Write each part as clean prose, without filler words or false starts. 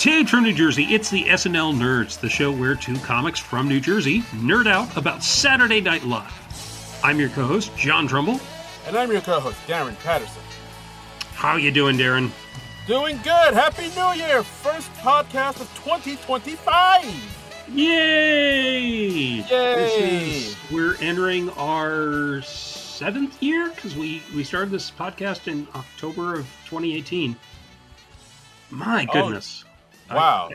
Taped from New Jersey, it's the SNL Nerds, the show where two comics from New Jersey nerd out about Saturday Night Live. I'm your co-host, John Trumbull. And I'm your co-host, Darren Patterson. How you doing, Darren? Doing good. Happy New Year. First podcast of 2025. Yay! Yay! We're entering our 7th year because we started this podcast in October of 2018. My goodness. Wow.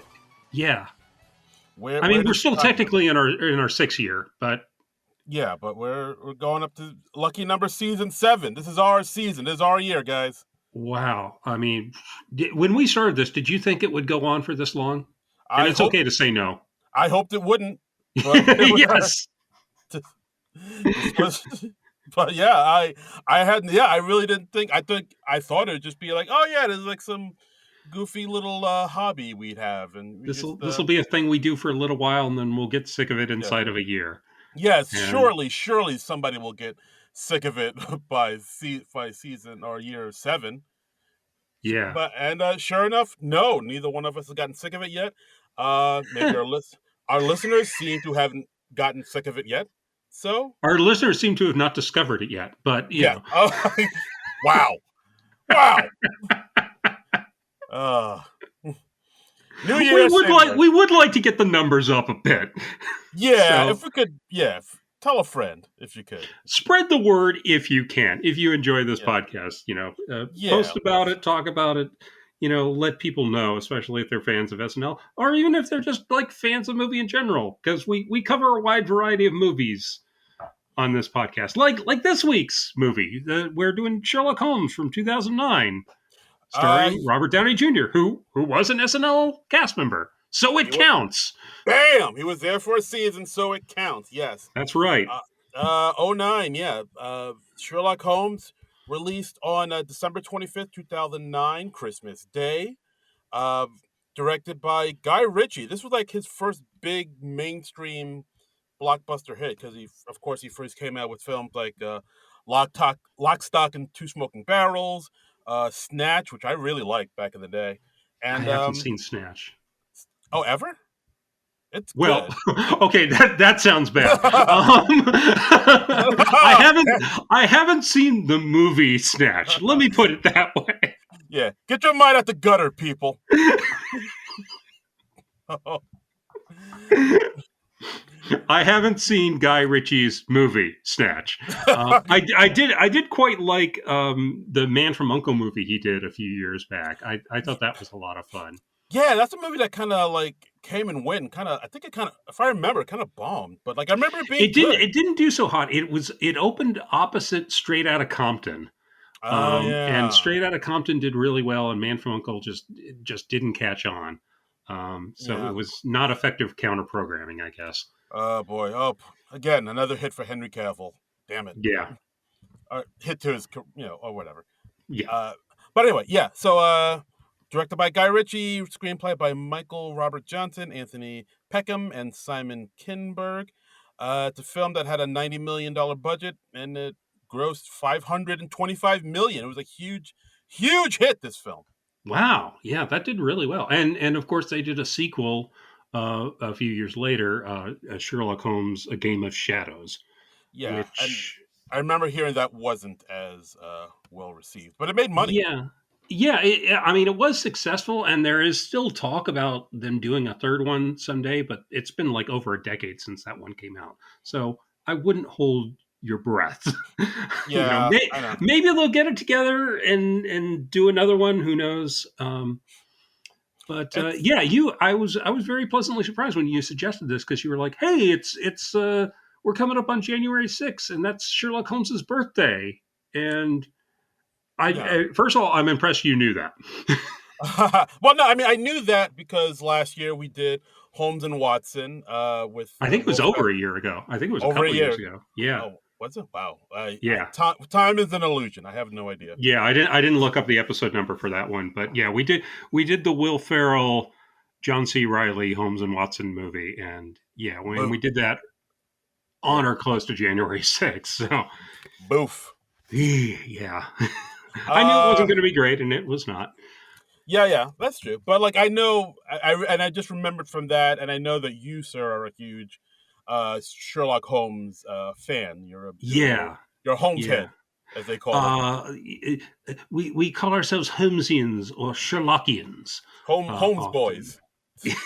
Yeah. We're still technically in our 6th year, but yeah, but we're going up to lucky number season 7. This is our season. This is our year, guys. Wow. I mean, when we started this, did you think it would go on for this long? And it's okay to say no. I hoped it wouldn't. But yes. But yeah, I really didn't think. I thought it would just be like, oh yeah, there's like some goofy little hobby we'd have, and this will be a thing we do for a little while, and then we'll get sick of it inside of a year. Yes, and surely somebody will get sick of it by season or year 7. Yeah, but sure enough, no, neither one of us has gotten sick of it yet. Maybe our listeners seem to haven't gotten sick of it yet. So our listeners seem to have not discovered it yet, but yeah. Wow. New Year. We would like to get the numbers up a bit. Yeah, if we could. Yeah, tell a friend if you could. Spread the word if you can. If you enjoy this podcast, post about it, talk about it. Let people know, especially if they're fans of SNL, or even if they're just like fans of movie in general, because we cover a wide variety of movies on this podcast. Like this week's movie, we're doing Sherlock Holmes from 2009. Starring Robert Downey Jr., who was an SNL cast member. So it counts. Bam! He was there for a season, so it counts. Yes. That's right. 2009, yeah. Sherlock Holmes, released on December 25th, 2009, Christmas Day. Directed by Guy Ritchie. This was like his first big mainstream blockbuster hit, because he first came out with films like Lock, Stock, and Two Smoking Barrels, Snatch, which I really liked back in the day. And I haven't seen Snatch. Oh, ever? It's well, good. Okay, that sounds bad. I haven't seen the movie Snatch. Let me put it that way. Yeah, get your mind out the gutter, people. I haven't seen Guy Ritchie's movie Snatch. I did quite like the Man from U.N.C.L.E. movie he did a few years back. I thought that was a lot of fun. Yeah, that's a movie that kind of like came and went. I think it if I remember, it kind of bombed. But like I remember it being good. It didn't do so hot. It opened opposite Straight Outta Compton. And Straight Outta Compton did really well, and Man from U.N.C.L.E. just didn't catch on. It was not effective counter programming, I guess. Oh boy! Oh, again, another hit for Henry Cavill. Damn it! Yeah. Hit to his, or whatever. Yeah. But anyway, yeah. So, directed by Guy Ritchie, screenplay by Michael Robert Johnson, Anthony Peckham, and Simon Kinberg. It's a film that had a $90 million budget, and it grossed $525 million. It was a huge, huge hit. This film. Wow. Yeah, that did really well. And of course, they did a sequel a few years later, Sherlock Holmes, A Game of Shadows. Yeah, which I remember hearing that wasn't as well received, but it made money. Yeah. It was successful, and there is still talk about them doing a third one someday, but it's been like over a decade since that one came out. So I wouldn't hold your breath. Yeah, I know. Maybe they'll get it together and do another one. Who knows? I was very pleasantly surprised when you suggested this, because you were like, "Hey, it's we're coming up on January 6th, and that's Sherlock Holmes's birthday." And first of all, I'm impressed you knew that. Well, no, I knew that because last year we did Holmes and Watson with. I think it was over a year ago. I think it was over a couple years ago. Yeah. Oh, was it? Wow. Yeah. Time is an illusion. I have no idea. Yeah, I didn't look up the episode number for that one, but yeah, we did the Will Ferrell, John C. Reilly, Holmes and Watson movie, and yeah, when we did that on or close to January 6th. So, boof. Yeah. I knew it wasn't going to be great, and it was not. Yeah, that's true. But like I know, I just remembered from that, and I know that you, sir, are a huge Sherlock Holmes fan. Yeah, you're a Holmes yeah. head, as they call them. We call ourselves Holmesians or Sherlockians Holmes often. boys. Yes.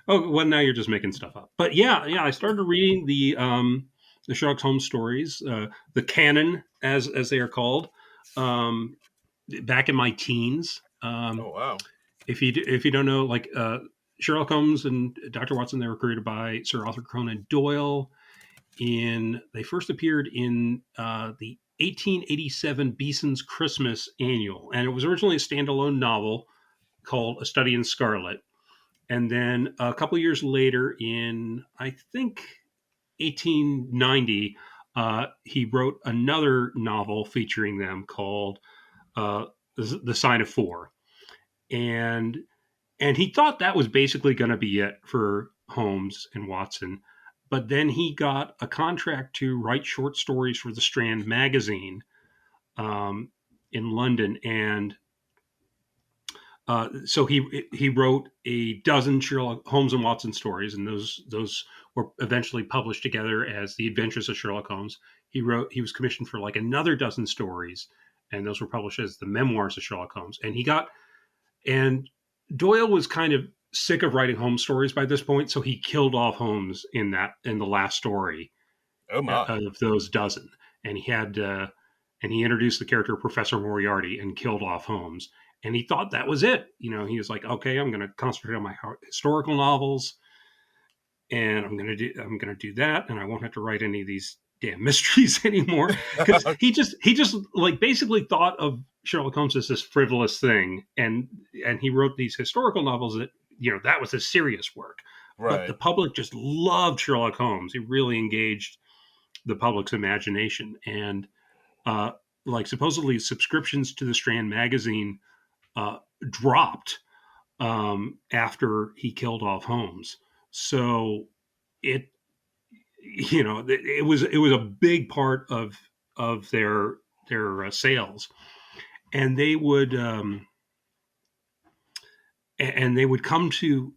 Oh, well, now you're just making stuff up. But yeah, I started reading the Sherlock Holmes stories, the canon as they are called, um, back in my teens. Oh wow. If you don't know, like Sherlock Holmes and Dr. Watson, they were created by Sir Arthur Conan Doyle. They first appeared in the 1887 Beeson's Christmas Annual, and it was originally a standalone novel called A Study in Scarlet. And then a couple years later, in I think 1890, he wrote another novel featuring them called The Sign of Four, and he thought that was basically going to be it for Holmes and Watson. But then he got a contract to write short stories for the Strand magazine in London, and so he wrote a dozen Sherlock Holmes and Watson stories, and those were eventually published together as The Adventures of Sherlock Holmes. He was commissioned for like another dozen stories, and those were published as the Memoirs of Sherlock Holmes. And Doyle was kind of sick of writing Holmes stories by this point, so he killed off Holmes in the last story Oh my. of those dozen, and he introduced the character of Professor Moriarty and killed off Holmes. And he thought that was it. He was like, okay, I'm going to concentrate on my historical novels, and I'm going to do that, and I won't have to write any of these damn mysteries anymore, because he just like basically thought of Sherlock Holmes as this frivolous thing, and he wrote these historical novels that that was his serious work. But the Right. public just loved Sherlock Holmes. He really engaged the public's imagination, and uh, like supposedly subscriptions to the Strand magazine uh, dropped after he killed off Holmes. So it it was a big part of their sales, and they would come to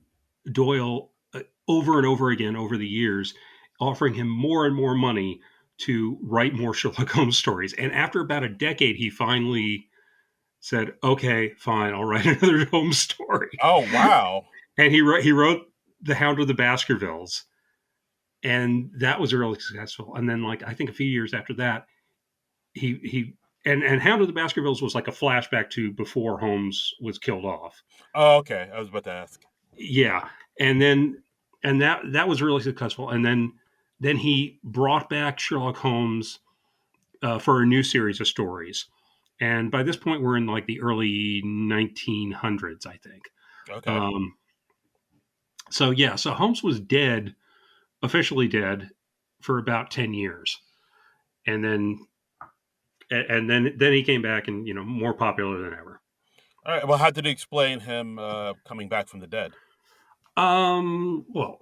Doyle over and over again over the years, offering him more and more money to write more Sherlock Holmes stories. And after about a decade, he finally said, "Okay, fine, I'll write another Holmes story." Oh wow. And he wrote The Hound of the Baskervilles, and that was really successful. And then, like I think a few years after that, he and Hound of the Baskervilles was like a flashback to before Holmes was killed off. Oh okay. I was about to ask. Yeah, and then that was really successful. And then he brought back Sherlock Holmes for a new series of stories. And by this point, we're in like the early 1900s, I think. Okay. Um, so Holmes was dead, officially dead, for about 10 years, and then he came back and more popular than ever. All right. Well, how did he explain him coming back from the dead? Well,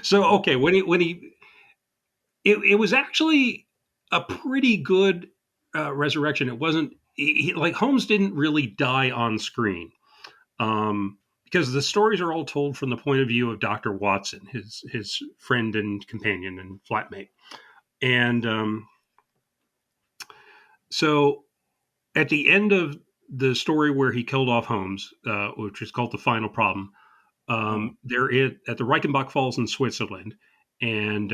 so okay, it was actually a pretty good resurrection. It wasn't like Holmes didn't really die on screen, because the stories are all told from the point of view of Dr. Watson, his friend and companion and flatmate. And so at the end of the story where he killed off Holmes, which is called The Final Problem, Mm. they're at the Reichenbach Falls in Switzerland. And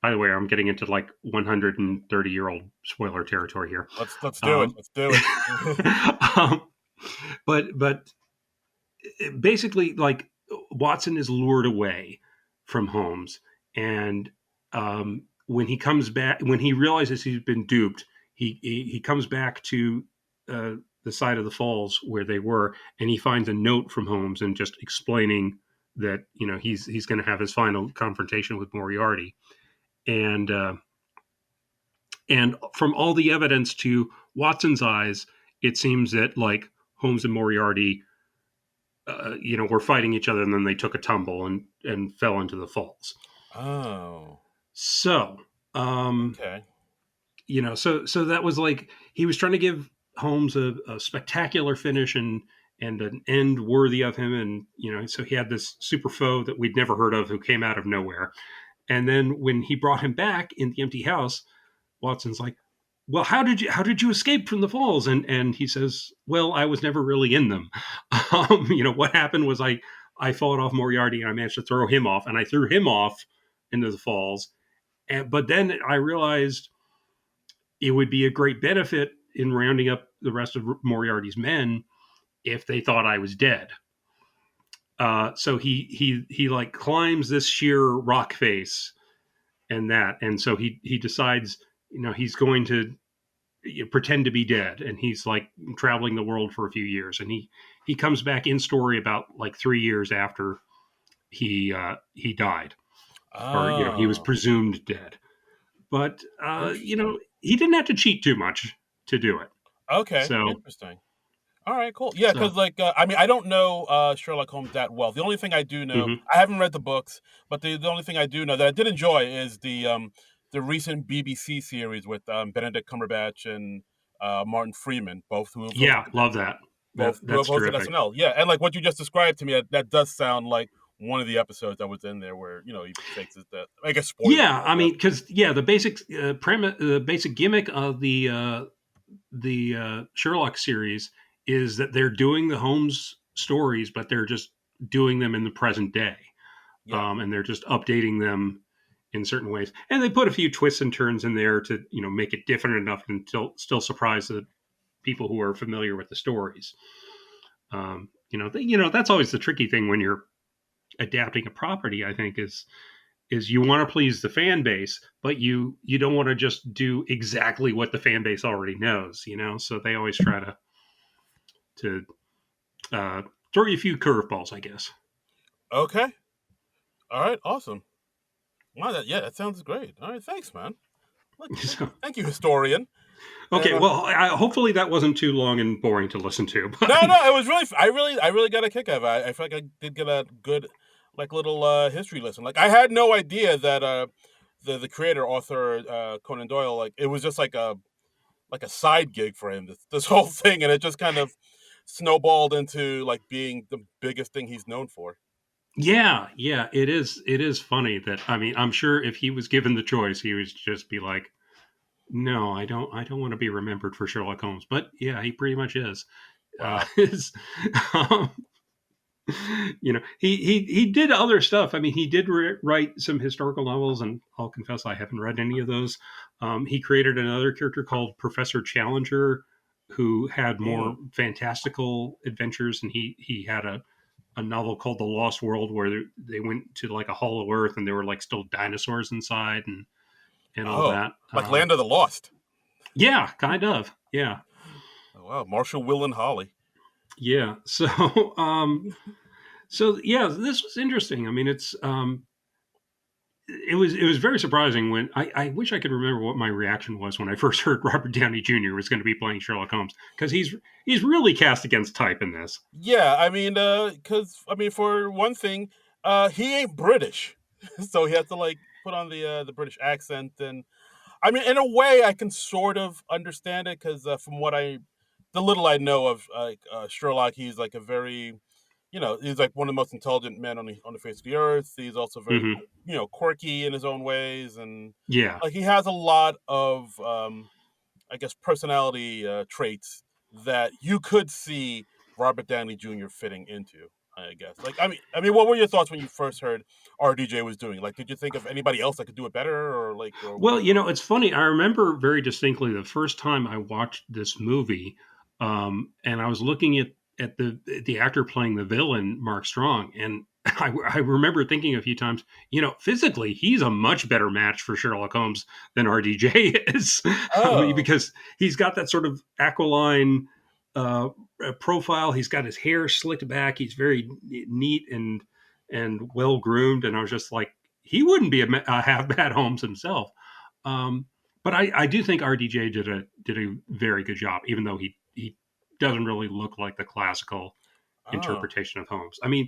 by the way, I'm getting into like 130-year-old spoiler territory here. Let's do it. Let's do it. Um, but basically, like Watson is lured away from Holmes, and when he comes back, when he realizes he's been duped, he comes back to uh, the side of the falls where they were, and he finds a note from Holmes and just explaining that he's going to have his final confrontation with Moriarty, and from all the evidence to Watson's eyes, it seems that like Holmes and Moriarty were fighting each other, and then they took a tumble and fell into the falls. Oh. So, Okay. so that was like he was trying to give Holmes a spectacular finish and an end worthy of him. And, so he had this super foe that we'd never heard of who came out of nowhere. And then when he brought him back in the empty house, Watson's like, well, how did you escape from the falls? And he says, well, I was never really in them. What happened was I fought off Moriarty and I managed to throw him off, and I threw him off into the falls. But then I realized it would be a great benefit in rounding up the rest of Moriarty's men if they thought I was dead. So he like climbs this sheer rock face and so he decides, he's going to pretend to be dead, and he's like traveling the world for a few years, and he comes back in story about like 3 years after he died, or he was Oh, presumed dead. But interesting. he didn't have to cheat too much to do it. Okay, So interesting. All right, cool. Yeah, so because I mean, I don't know Sherlock Holmes that well. The only thing I do know, mhm. I haven't read the books, but the only thing I do know that I did enjoy is the recent BBC series with Benedict Cumberbatch and Martin Freeman, both who have Yeah, hosted love that. both who have That's hosted terrific. SNL. Yeah, and like what you just described to me, that does sound like one of the episodes that was in there where he fakes his death. I guess spoilers, Yeah, I I guess. mean, because the basic premise, the basic gimmick of the Sherlock series is that they're doing the Holmes stories, but they're just doing them in the present day, Yeah. and they're just updating them in certain ways. And they put a few twists and turns in there to make it different enough and still surprise the people who are familiar with the stories. That's always the tricky thing when you're adapting a property. I think is you want to please the fan base, but you don't want to just do exactly what the fan base already knows, So they always try to uh, throw you a few curveballs, I guess. Okay. All right. Awesome. Wow. That sounds great. All right. Thanks, man. Look, So, thank you, historian. And okay, well, hopefully that wasn't too long and boring to listen to, but no, no, it was really. I really got a kick out of it. I feel like I did get a good, like, little history lesson. Like, I had no idea that the creator author Conan Doyle, like, it was just like a side gig for him. This whole thing, and it just kind of snowballed into like being the biggest thing he's known for. yeah, it is funny that, I mean, I'm sure if he was given the choice, he would just be like, no, I don't want to be remembered for Sherlock Holmes, but yeah, he pretty much is. Wow. His, um, he did other stuff. I mean, he did write some historical novels, and I'll confess I haven't read any of those. He created another character called Professor Challenger, who had more Mm. fantastical adventures, and he had a novel called The Lost World, where they went to like a hollow earth, and there were like still dinosaurs inside, and all Oh, that. like Land of the Lost. Yeah, kind of. Yeah, Oh, wow, Marshall, Will, and Holly. yeah. So so yeah, this was interesting. I mean, it was very surprising when I wish I could remember what my reaction was when I first heard Robert Downey Jr. was going to be playing Sherlock Holmes, because he's really cast against type in this. Yeah, I mean, because I mean, for one thing, he ain't British, so he has to like put on the British accent, and I mean, in a way, I can sort of understand it because from the little I know of Sherlock, he's like a very, he's like one of the most intelligent men on the face of the earth. He's also very, Hmm. quirky in his own ways, and Yeah, like he has a lot of, I guess, personality traits that you could see Robert Downey Jr. fitting into. I guess. Like, I mean, what were your thoughts when you first heard RDJ was doing? Like, did you think of anybody else that could do it better, or like, or what? well, it's funny. I remember very distinctly the first time I watched this movie, and I was looking at the actor playing the villain, Mark Strong, and I remember thinking a few times, physically he's a much better match for Sherlock Holmes than RDJ is. I mean, Oh, because he's got that sort of aquiline profile. He's got his hair slicked back. He's very neat and well groomed, and I was just like, he wouldn't be a half bad Holmes himself. Um, but I do think RDJ did a very good job, even though he doesn't really look like the classical oh, interpretation of Holmes. I mean,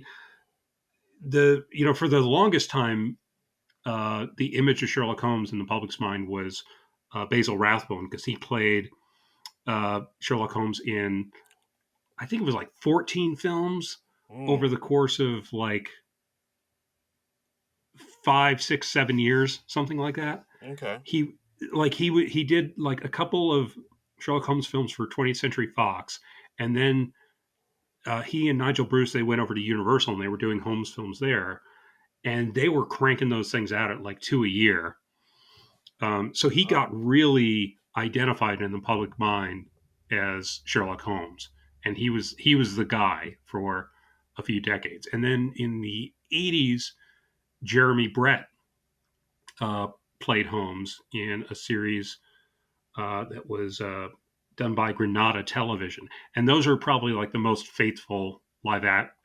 for the longest time, the image of Sherlock Holmes in the public's mind was Basil Rathbone, because he played Sherlock Holmes in, I think it was like 14 films over Mm, the course of like 5, 6, 7 years, something like that. okay. He he did like a couple of Sherlock Holmes films for 20th Century Fox, and then he and Nigel Bruce, they went over to Universal and they were doing Holmes films there, and they were cranking those things out at like two a year. So he got Oh, really identified in the public mind as Sherlock Holmes, and he was the guy for a few decades. And then in the 80s, Jeremy Brett uh, played Holmes in a series that was done by Granada Television, and those are probably like the most faithful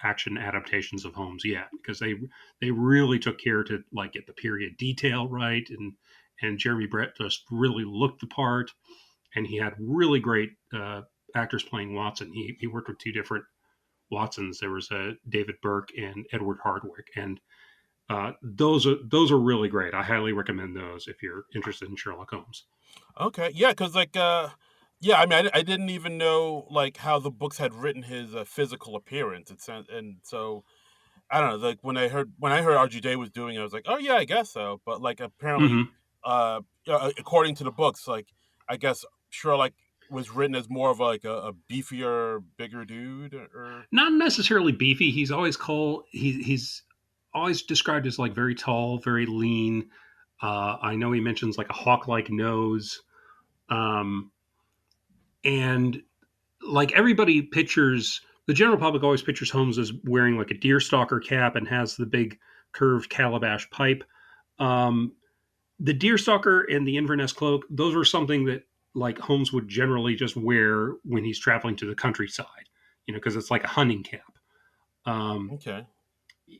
action adaptations of Holmes yet, because they really took care to like get the period detail right, and Jeremy Brett just really looked the part, and he had really great actors playing Watson. He worked with two different Watsons. There was David Burke and Edward Hardwicke, and those are really great. I highly recommend those if you're interested in Sherlock Holmes. okay. Yeah, because like, yeah. I mean, I didn't even know like how the books had written his physical appearance. And so I don't know. Like when I heard RG Day was doing it, I was like, oh yeah, I guess so. But like apparently, Mm-hmm. according to the books, like I guess Sherlock was written as more of like a beefier, bigger dude, or Not necessarily beefy. He's always described as like very tall, very lean. I know he mentions like a hawk-like nose, um, and like everybody pictures the general public always pictures Holmes as wearing like a deerstalker cap and has the big curved calabash pipe. Um, the deerstalker and the Inverness cloak, those are something that like Holmes would generally just wear when he's traveling to the countryside, because it's like a hunting cap. Um, okay.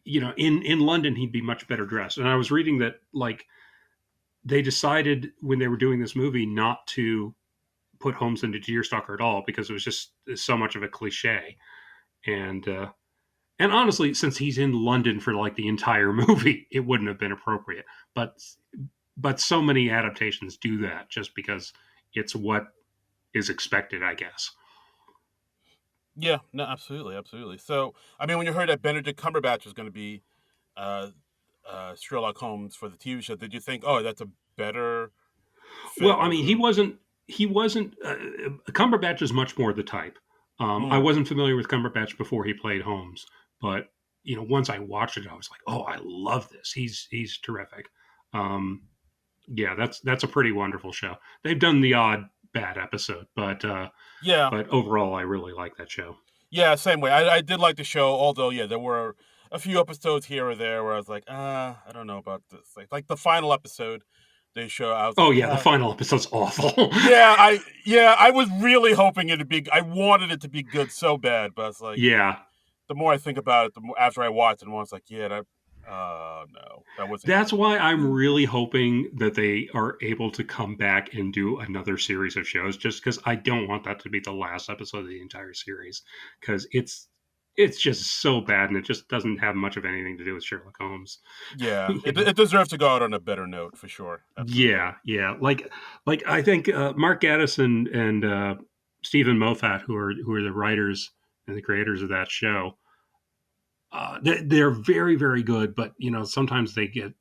in London he'd be much better dressed. And I was reading that like they decided when they were doing this movie not to put Holmes into Deerstalker at all because it was just so much of a cliche. And honestly, since he's in London for like the entire movie, it wouldn't have been appropriate. But so many adaptations do that just because it's what is expected, I guess. Yeah, no, absolutely, absolutely. So, I mean, when you heard that Benedict Cumberbatch was going to be uh, Sherlock Holmes for the TV show, did you think, oh, that's a better Well, fit I as mean, a? he wasn't Cumberbatch is much more the type. I Mm, wasn't familiar with Cumberbatch before he played Holmes, but once I watched it, I was like, oh, I love this. He's terrific. Um, yeah, that's a pretty wonderful show. They've done the odd bad episode, yeah, but overall, I really like that show. yeah, same way. I did like the show, although yeah, there were a few episodes here or there where I was like, I don't know about this. Like the final episode they show, I was Oh like, yeah, the final episode's awful. yeah, I was really hoping it to be. I wanted it to be good so bad, but it's like Yeah, the more I think about it, the more after I watched it, the more it's like, yeah, that no, that wasn't that's good. why I'm really hoping that they are able to come back and do another series of shows, just because I don't want that to be the last episode of the entire series, because it's just so bad and it just doesn't have much of anything to do with Sherlock Holmes. Yeah, you it know? deserves to go out on a better note for sure. Absolutely. Yeah, yeah. Like I think Mark Gaddis and Stephen Moffat, who are the writers and the creators of that show, they're very very good, but sometimes they go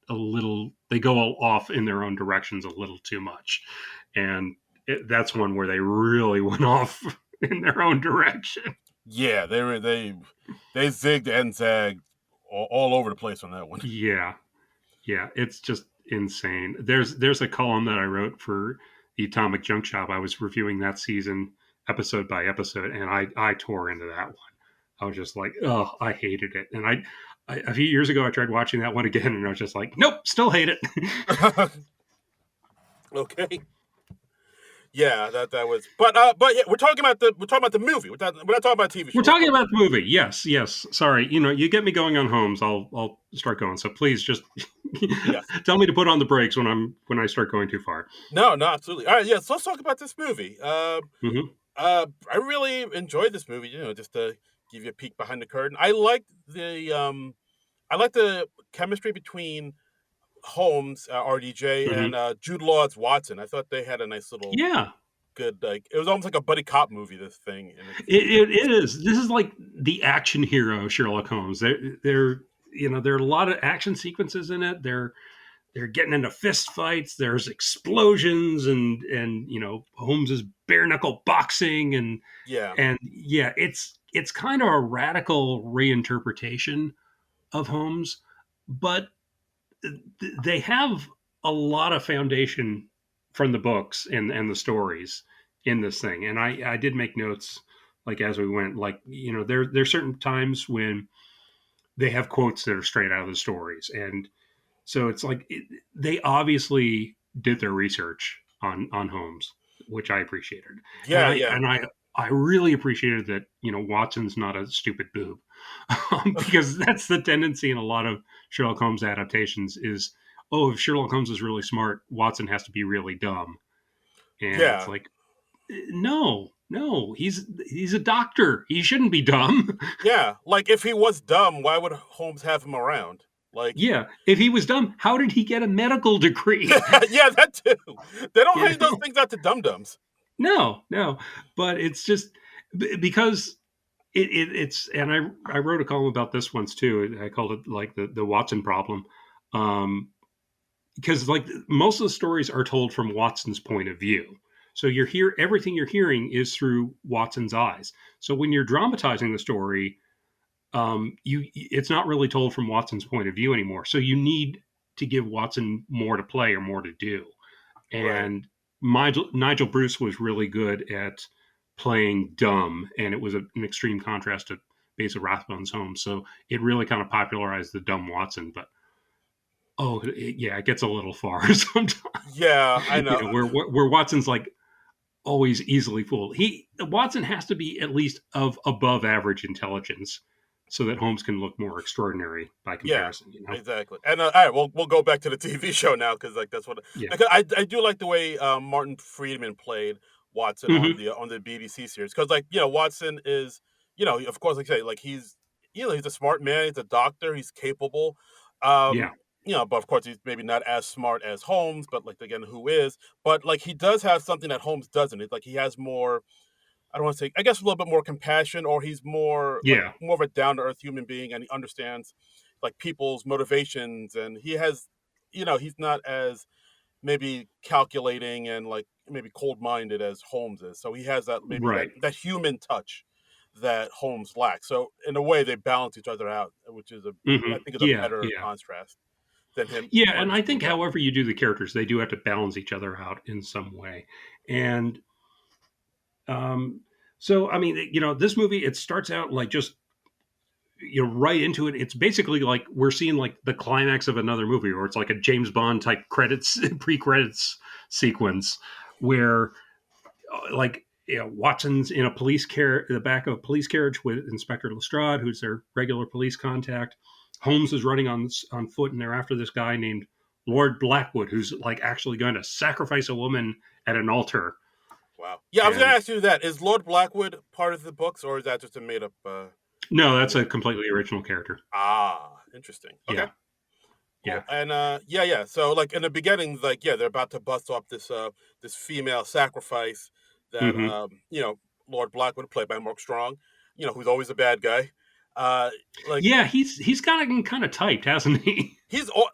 all off in their own directions a little too much, and that's one where they really went off in their own direction. Yeah, they zigged and zagged all over the place on that one. Yeah, yeah, it's just insane. There's a column that I wrote for the Atomic Junk Shop. I was reviewing that season episode by episode, and I tore into that one. I was just like, oh, I hated it. And a few years ago, I tried watching that one again, and I was just like, nope, still hate it. Okay. Yeah, that was. But yeah, we're talking about the movie. We're not talking about TV We're show. We're talking talking. about the movie. Yes, yes. Sorry, you get me going on Holmes. I'll start going. So please just Yes. tell me to put on the brakes when I start going too far. No, no, absolutely. All right, yeah. So let's talk about this movie. Hmm. I really enjoyed this movie. Just to give you a peek behind the curtain, I like the chemistry between Holmes, RDJ, Hmm. and Jude Law's Watson. I thought they had a nice little Yeah, good. Like it was almost like a buddy cop movie. This thing, and It is. This is like the action hero Sherlock Holmes. There are a lot of action sequences in it. They're getting into fist fights. There's explosions and Holmes is bare knuckle boxing yeah, and yeah, it's kind of a radical reinterpretation of Holmes, but they have a lot of foundation from the books and the stories in this thing. And I did make notes like as we went, like there's certain times when they have quotes that are straight out of the stories, and so it's like they obviously did their research on Holmes, which I appreciated, and yeah, yeah, I really appreciated that Watson's not a stupid boob, because that's the tendency in a lot of Sherlock Holmes adaptations is, oh, if Sherlock Holmes is really smart, Watson has to be really dumb, and it's yeah, like, no, no, he's a doctor, he shouldn't be dumb. yeah. Like if he was dumb, why would Holmes have him around? Like, Yeah, if he was dumb, how did he get a medical degree? yeah, that too. They don't you hand those know things out to dum dums. No, no, but it's just because it's and I wrote a column about this once too. I called it like the Watson problem, because like most of the stories are told from Watson's point of view. So everything you're hearing is through Watson's eyes. So when you're dramatizing the story, it's not really told from Watson's point of view anymore. So you need to give Watson more to play or more to do. Right. And Nigel Bruce was really good at playing dumb, and it was an extreme contrast to Basil Rathbone's Holmes. So it really kind of popularized the dumb Watson. But yeah, it gets a little far sometimes. Yeah, I know. Where Watson's like always easily fooled. Watson has to be at least of above average intelligence, so that Holmes can look more extraordinary by Yeah, comparison. exactly. And all right, we'll go back to the TV show now because like that's what Yeah. because I do like the way Martin Friedman played Watson Mm-hmm. on the BBC series because like Watson is of course like I say like he's a smart man, he's a doctor, he's capable, um Yeah. but of course he's maybe not as smart as Holmes, but like again who is, but like he does have something that Holmes doesn't. It's like he has more, I don't want to say, I guess a little bit more compassion, or he's Yeah. more of a down to earth human being, and he understands like people's motivations, and he has, he's not as maybe calculating and like maybe cold minded as Holmes is. So he has that maybe Right. that human touch that Holmes lacks. So in a way, they balance each other out, which is I Mm-hmm. think is a Yeah. better Yeah. contrast than him Yeah, and Martin I Sheen think does. however you do the characters, they do have to balance each other out in some way. And um, so, I mean, this movie, it starts out like just right into it. It's basically like we're seeing like the climax of another movie, or it's like a James Bond type credits pre-credits sequence where like Watson's in a the back of a police carriage with Inspector Lestrade, who's their regular police contact. Holmes is running on foot, and they're after this guy named Lord Blackwood, who's like actually going to sacrifice a woman at an altar. Wow. Yeah, I was going to And ask you that. Is Lord Blackwood part of the books, or is that just a made up? no, that's a completely original character. Interesting. Okay. Yeah, Cool. yeah, And yeah. So like in the beginning, like they're about to bust off this female sacrifice that hmm Lord Blackwood, played by Mark Strong, who's always a bad guy. Uh, like yeah. He's gotten kind of typed, hasn't he?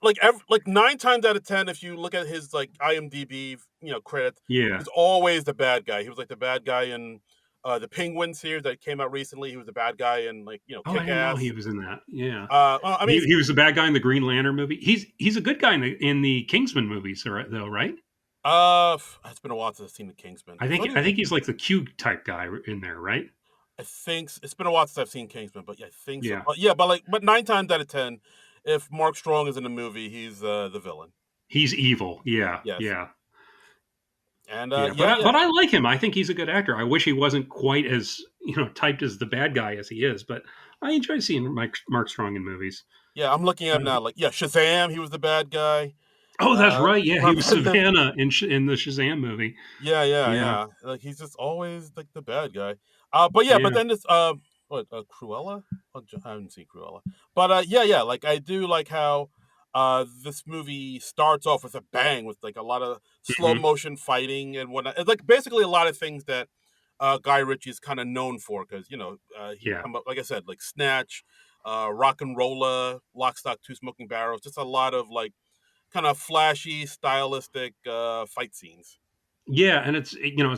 like 9 times out of 10, if you look at his like IMDb, credits, Yeah. he's always the bad guy. He was like the bad guy in the Penguin series that came out recently. He was the bad guy in like Oh, I Kick didn't know he Ass. was in that. Yeah. I mean, He was the bad guy in the Green Lantern movie. He's a good guy in the Kingsman movies, though, right? it's been a while since I've seen the Kingsman. I think he's like the Q type guy in there, right? I think it's been a while since I've seen Kingsman, but yeah, I think so. Yeah. But yeah, but 9 times out of 10, if Mark Strong is in the movie, he's the villain. He's evil. Yeah. Yes, Yeah. and Yeah. yeah, yeah, But I like him. I think he's a good actor. I wish he wasn't quite as typed as the bad guy as he is, but I enjoy seeing Mark Strong in movies. yeah. I'm looking at him now. Like yeah, Shazam, he was the bad guy. Oh, that's right. Yeah, he was Remember him? Savannah in the Shazam movie. Yeah, yeah, Yeah. yeah. Like he's just always like the bad guy. But yeah, but Yeah. then this what Cruella? Oh, I haven't seen Cruella, but yeah, yeah. Like I do like how this movie starts off with a bang, with like a lot of slow Hmm. motion fighting and whatnot. It's like basically a lot of things that Guy Ritchie is kind of known for, because he Yeah. come up, like I said, like Snatch, Rock and Rolla, Lock, Stock, Two Smoking Barrels. Just a lot of like kind of flashy, stylistic fight scenes. Yeah, and it's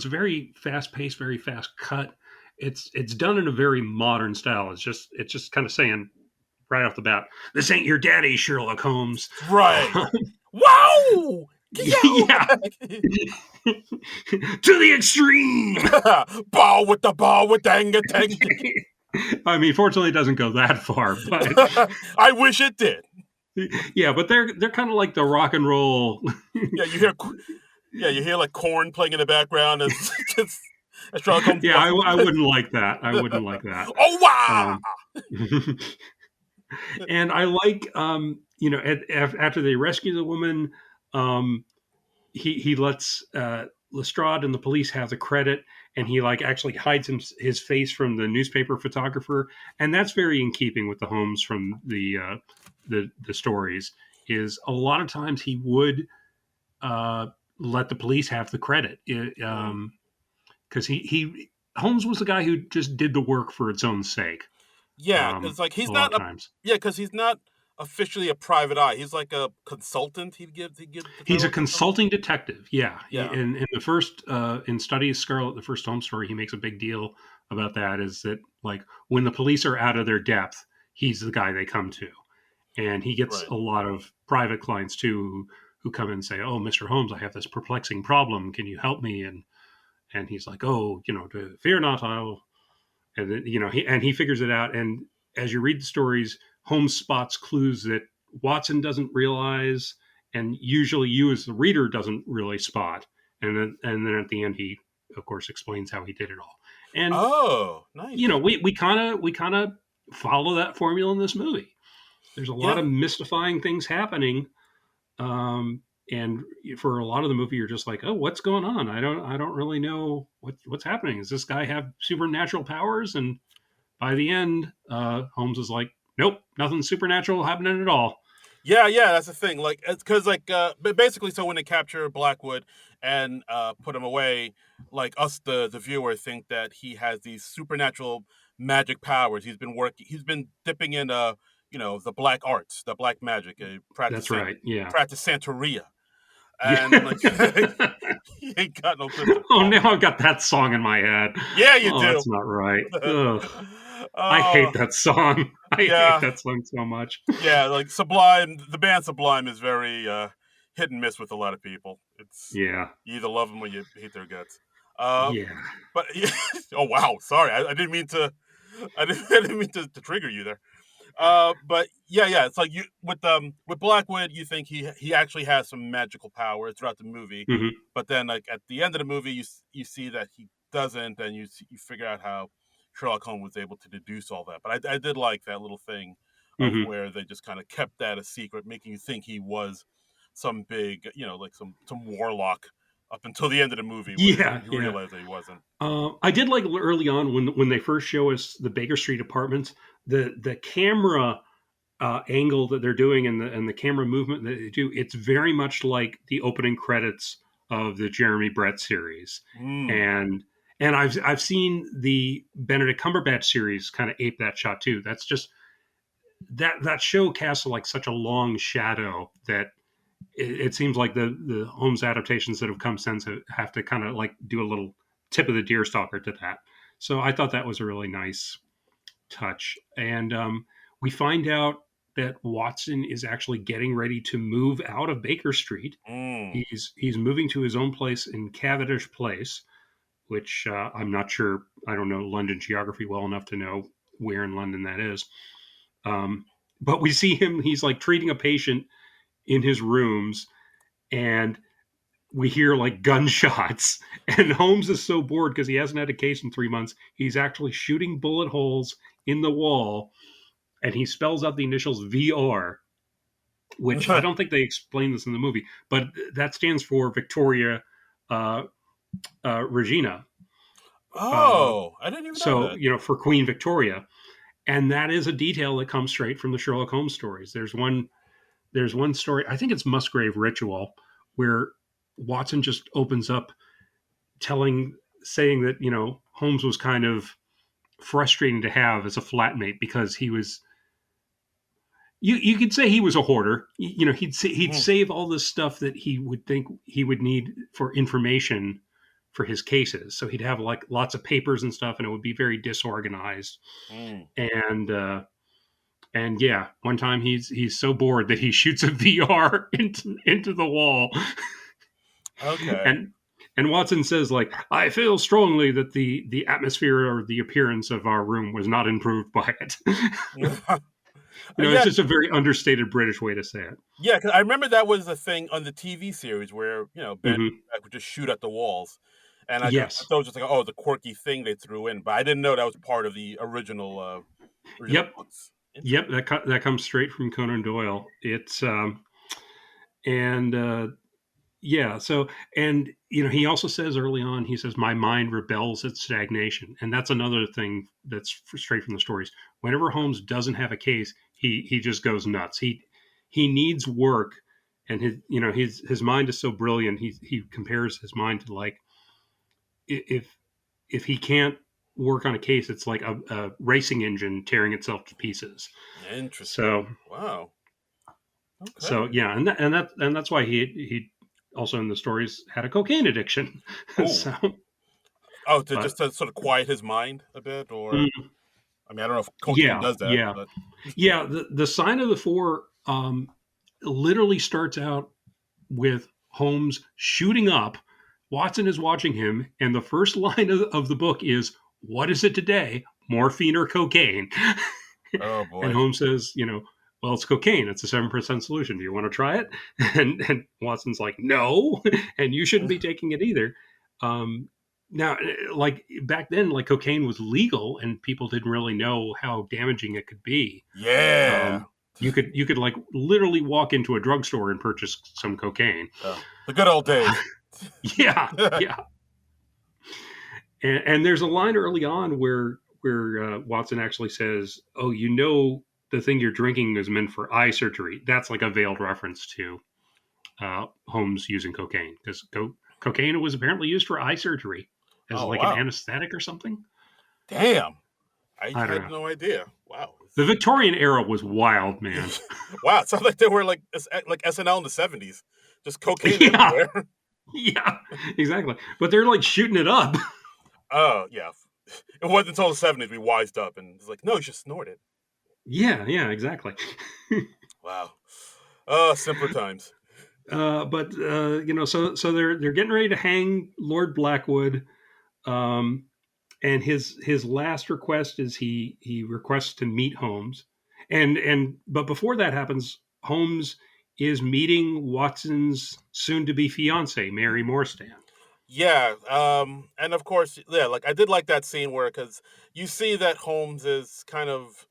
very fast paced, very fast cut. It's done in a very modern style. It's just kind of saying right off the bat, this ain't your daddy, Sherlock Holmes. Right. Wow. Yeah, to the extreme. Ball with the ball with dang it dang. I mean, fortunately, it doesn't go that far, but I wish it did. yeah, but they're kind of like the rock and roll. Yeah, you hear like corn playing in the background as as Sherlock Holmes Yeah, busting. I wouldn't like that. I wouldn't like that. Oh wow! Um, and I like, after they rescue the woman, um, he lets Lestrade and the police have the credit, and he like actually hides his face from the newspaper photographer, and that's very in keeping with the Holmes from the stories. Is a lot of times he would uh, let the police have the credit, because he Holmes was the guy who just did the work for its own sake. Yeah, because like A he's lot not of a times. because he's not officially a private eye. He's like a consultant. He gives the He's a federal government. consulting detective. Yeah. Yeah, In the first, in Study of Scarlet, the first Holmes story, he makes a big deal about that. Is that like when the police are out of their depth, he's the guy they come to, and he gets right. a lot of private clients too who come in and say, "Oh, Mr. Holmes, I have this perplexing problem. Can you help me?" And he's like, "Oh, fear not, I'll." And then, he figures it out. And as you read the stories, Holmes spots clues that Watson doesn't realize, and usually you as the reader doesn't really spot. And then at the end, he of course explains how he did it all. And Oh, nice. we kind of follow that formula in this movie. There's a lot Yeah, of mystifying things happening, and for a lot of the movie, you're just like, oh, what's going on? I don't really know what's happening. Does this guy have supernatural powers? And by the end, Holmes is like, nope, nothing supernatural happening at all. yeah. That's the thing. Like, it's because like, but basically, so when they capture Blackwood and put him away, like us, the viewer, think that he has these supernatural magic powers. He's been dipping in the black arts, the black magic, That's right. Yeah. practice Santeria, Yeah. and like he ain't got no crystal Oh, ball. now I've got that song in my head. Yeah, you Oh, do. that's not right. Ugh. I Oh, hate that song. I hate yeah, that song so much. yeah. Like Sublime, the band Sublime is very hit and miss with a lot of people. It's Yeah. you either love them or you hate their guts. Uh, Yeah. but oh wow, sorry, I didn't mean to. I didn't mean to trigger you there. But yeah, it's like you with Blackwood, you think he actually has some magical power throughout the movie, Hmm. but then like at the end of the movie, you see that he doesn't, and you figure out how Sherlock Holmes was able to deduce all that. But I did like that little thing of Hmm. where they just kind of kept that a secret, making you think he was some big, like some warlock up until the end of the movie where Yeah. you Yeah. realize that he wasn't. I did like early on when they first show us the Baker Street apartments, the camera angle that they're doing and the camera movement that they do. It's very much like the opening credits of the Jeremy Brett series, Mm. and I've seen the Benedict Cumberbatch series kind of ape that shot too. That's just that show casts like such a long shadow that it seems like the Holmes adaptations that have come since have to kind of like do a little tip of the deer stalker to that. So I thought that was a really nice touch. And we find out that Watson is actually getting ready to move out of Baker Street. Mm. He's moving to his own place in Cavendish Place, which I'm not sure. I don't know London geography well enough to know where in London that is. Um, but we see him. He's like treating a patient in his rooms, and we hear like gunshots. And Holmes is so bored because he hasn't had a case in 3 months. He's actually shooting bullet holes in the wall, and he spells out the initials VR, which I don't think they explain this in the movie, but that stands for Victoria uh, Regina. Uh, Oh, I didn't even know so, that. for Queen Victoria. And that is a detail that comes straight from the Sherlock Holmes stories. There's one there's one story, I think it's Musgrave Ritual, where Watson just opens up saying that, Holmes was kind of frustrating to have as a flatmate because he was, you could say he was a hoarder. He'd Mhm. save all this stuff that he would think he would need for information for his cases. So he'd have like lots of papers and stuff, and it would be very disorganized. Mm. And yeah, one time he's so bored that he shoots a VR into the wall, Okay. and Watson says, like, I feel strongly that the atmosphere or the appearance of our room was not improved by it. It's Yeah, just a very understated British way to say it. yeah. 'Cause I remember that was a thing on the TV series where Ben Hmm. would just shoot at the walls, and I Yes. thought it was just like, oh, the quirky thing they threw in, but I didn't know that was part of the original Yep. books. Yep. Interesting. That comes straight from Conan Doyle. It's and Yeah. So, and he also says early on, he says, "My mind rebels at stagnation," and that's another thing that's straight from the stories. Whenever Holmes doesn't have a case, he just goes nuts. He needs work, and his mind is so brilliant. He compares his mind to, like, if he can't work on a case, it's like a racing engine tearing itself to pieces. Interesting. So Wow. Okay. so yeah, and that's why he also in the stories had a cocaine addiction. Oh. So, Oh, to but just to sort of quiet his mind a bit, or mm, I mean, I don't know if cocaine yeah, does that, yeah, but yeah. The Sign of the Four literally starts out with Holmes shooting up. Watson is watching him, and the first line of the book is, "What is it today? Morphine or cocaine?" oh And boy. Holmes says, well, it's cocaine. It's a 7% solution. Do you want to try it? And Watson's like, no, and you shouldn't be taking it either. Um, Now, like back then, like cocaine was legal, and people didn't really know how damaging it could be. Yeah. Um, you could like literally walk into a drugstore and purchase some cocaine. The good old Uh, days. yeah, yeah. And there's a line early on where Watson actually says, "Oh, the thing you're drinking is meant for eye surgery." That's like a veiled reference to Holmes using cocaine, because cocaine was apparently used for eye surgery as Oh like an wow. anesthetic or something. Damn. I I don't had know. no idea. Wow. The Victorian era was wild, man. Wow, it sounds like they were like SNL in the 70s. Just cocaine Yeah, everywhere. yeah, exactly. But they're like shooting it up. Oh, yeah. It wasn't until the 70s we wised up and it's like, no, you should snort it. Yeah, yeah, exactly. Wow. Oh, simpler times. But so they're getting ready to hang Lord Blackwood. Um, and his last request is he requests to meet Holmes, and but before that happens, Holmes is meeting Watson's soon to be fiance, Mary Morstan. Yeah, and of course, yeah, like I did like that scene where because you see that Holmes is kind of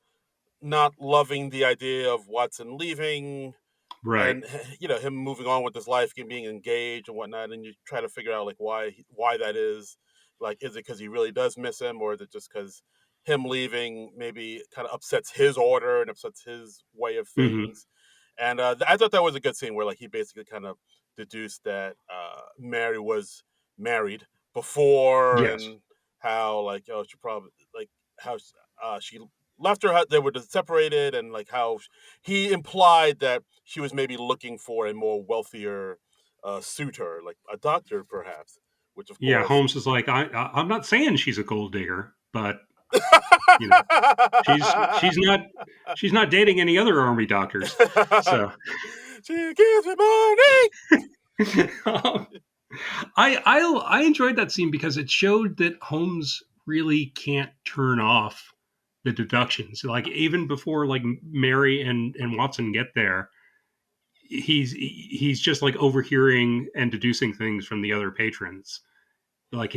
not loving the idea of Watson leaving Right. and him moving on with his life and being engaged and whatnot, and you try to figure out like why that is. Like, is it because he really does miss him, or is it just because him leaving maybe kind of upsets his order and upsets his way of Hmm. things? And I thought that was a good scene where like he basically kind of deduced that Mary was married before, Yes. and how like she probably like how she left her. They were separated, and like how he implied that she was maybe looking for a more wealthier suitor, like a doctor, perhaps. Which, of Yeah. course, Holmes is like, I'm not saying she's a gold digger, but you know, she's not dating any other army doctors. So she gives me money. um, I enjoyed that scene because it showed that Holmes really can't turn off the deductions. Like even before like Mary and Watson get there, he's just like overhearing and deducing things from the other patrons. Like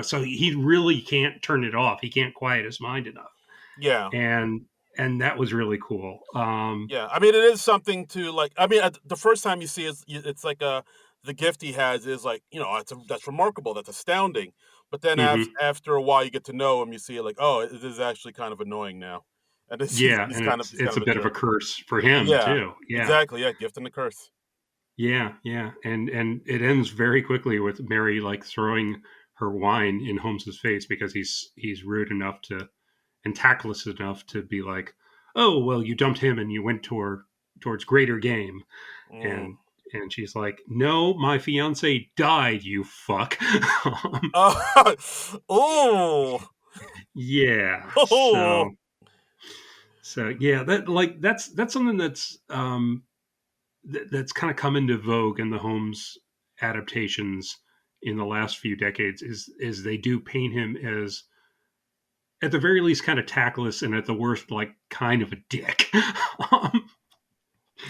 so he really can't turn it off. He can't quiet his mind enough, Yeah, and that was really cool. yeah. I mean, it is something to like. I mean, the first time you see it, it's like the gift he has is like that's remarkable, that's astounding. But then Hmm. after a while, you get to know him, you see like, oh, it is actually kind of annoying now, and it's Yeah, he's and kind of it's a a bit of a jerk. curse for him Yeah, too. Yeah. exactly. Yeah, gift and a curse. Yeah, yeah. And it ends very quickly with Mary like throwing her wine in Holmes's face because he's rude enough to and tactless enough to be like, "Oh, well, you dumped him and you went towards greater game." Mm. And and she's like, "No, my fiance died, you fuck." Oh, Yeah. oh, So yeah, that's something that's kind of come into vogue in the Holmes adaptations in the last few decades is they do paint him as at the very least kind of tactless and at the worst like kind of a dick. um,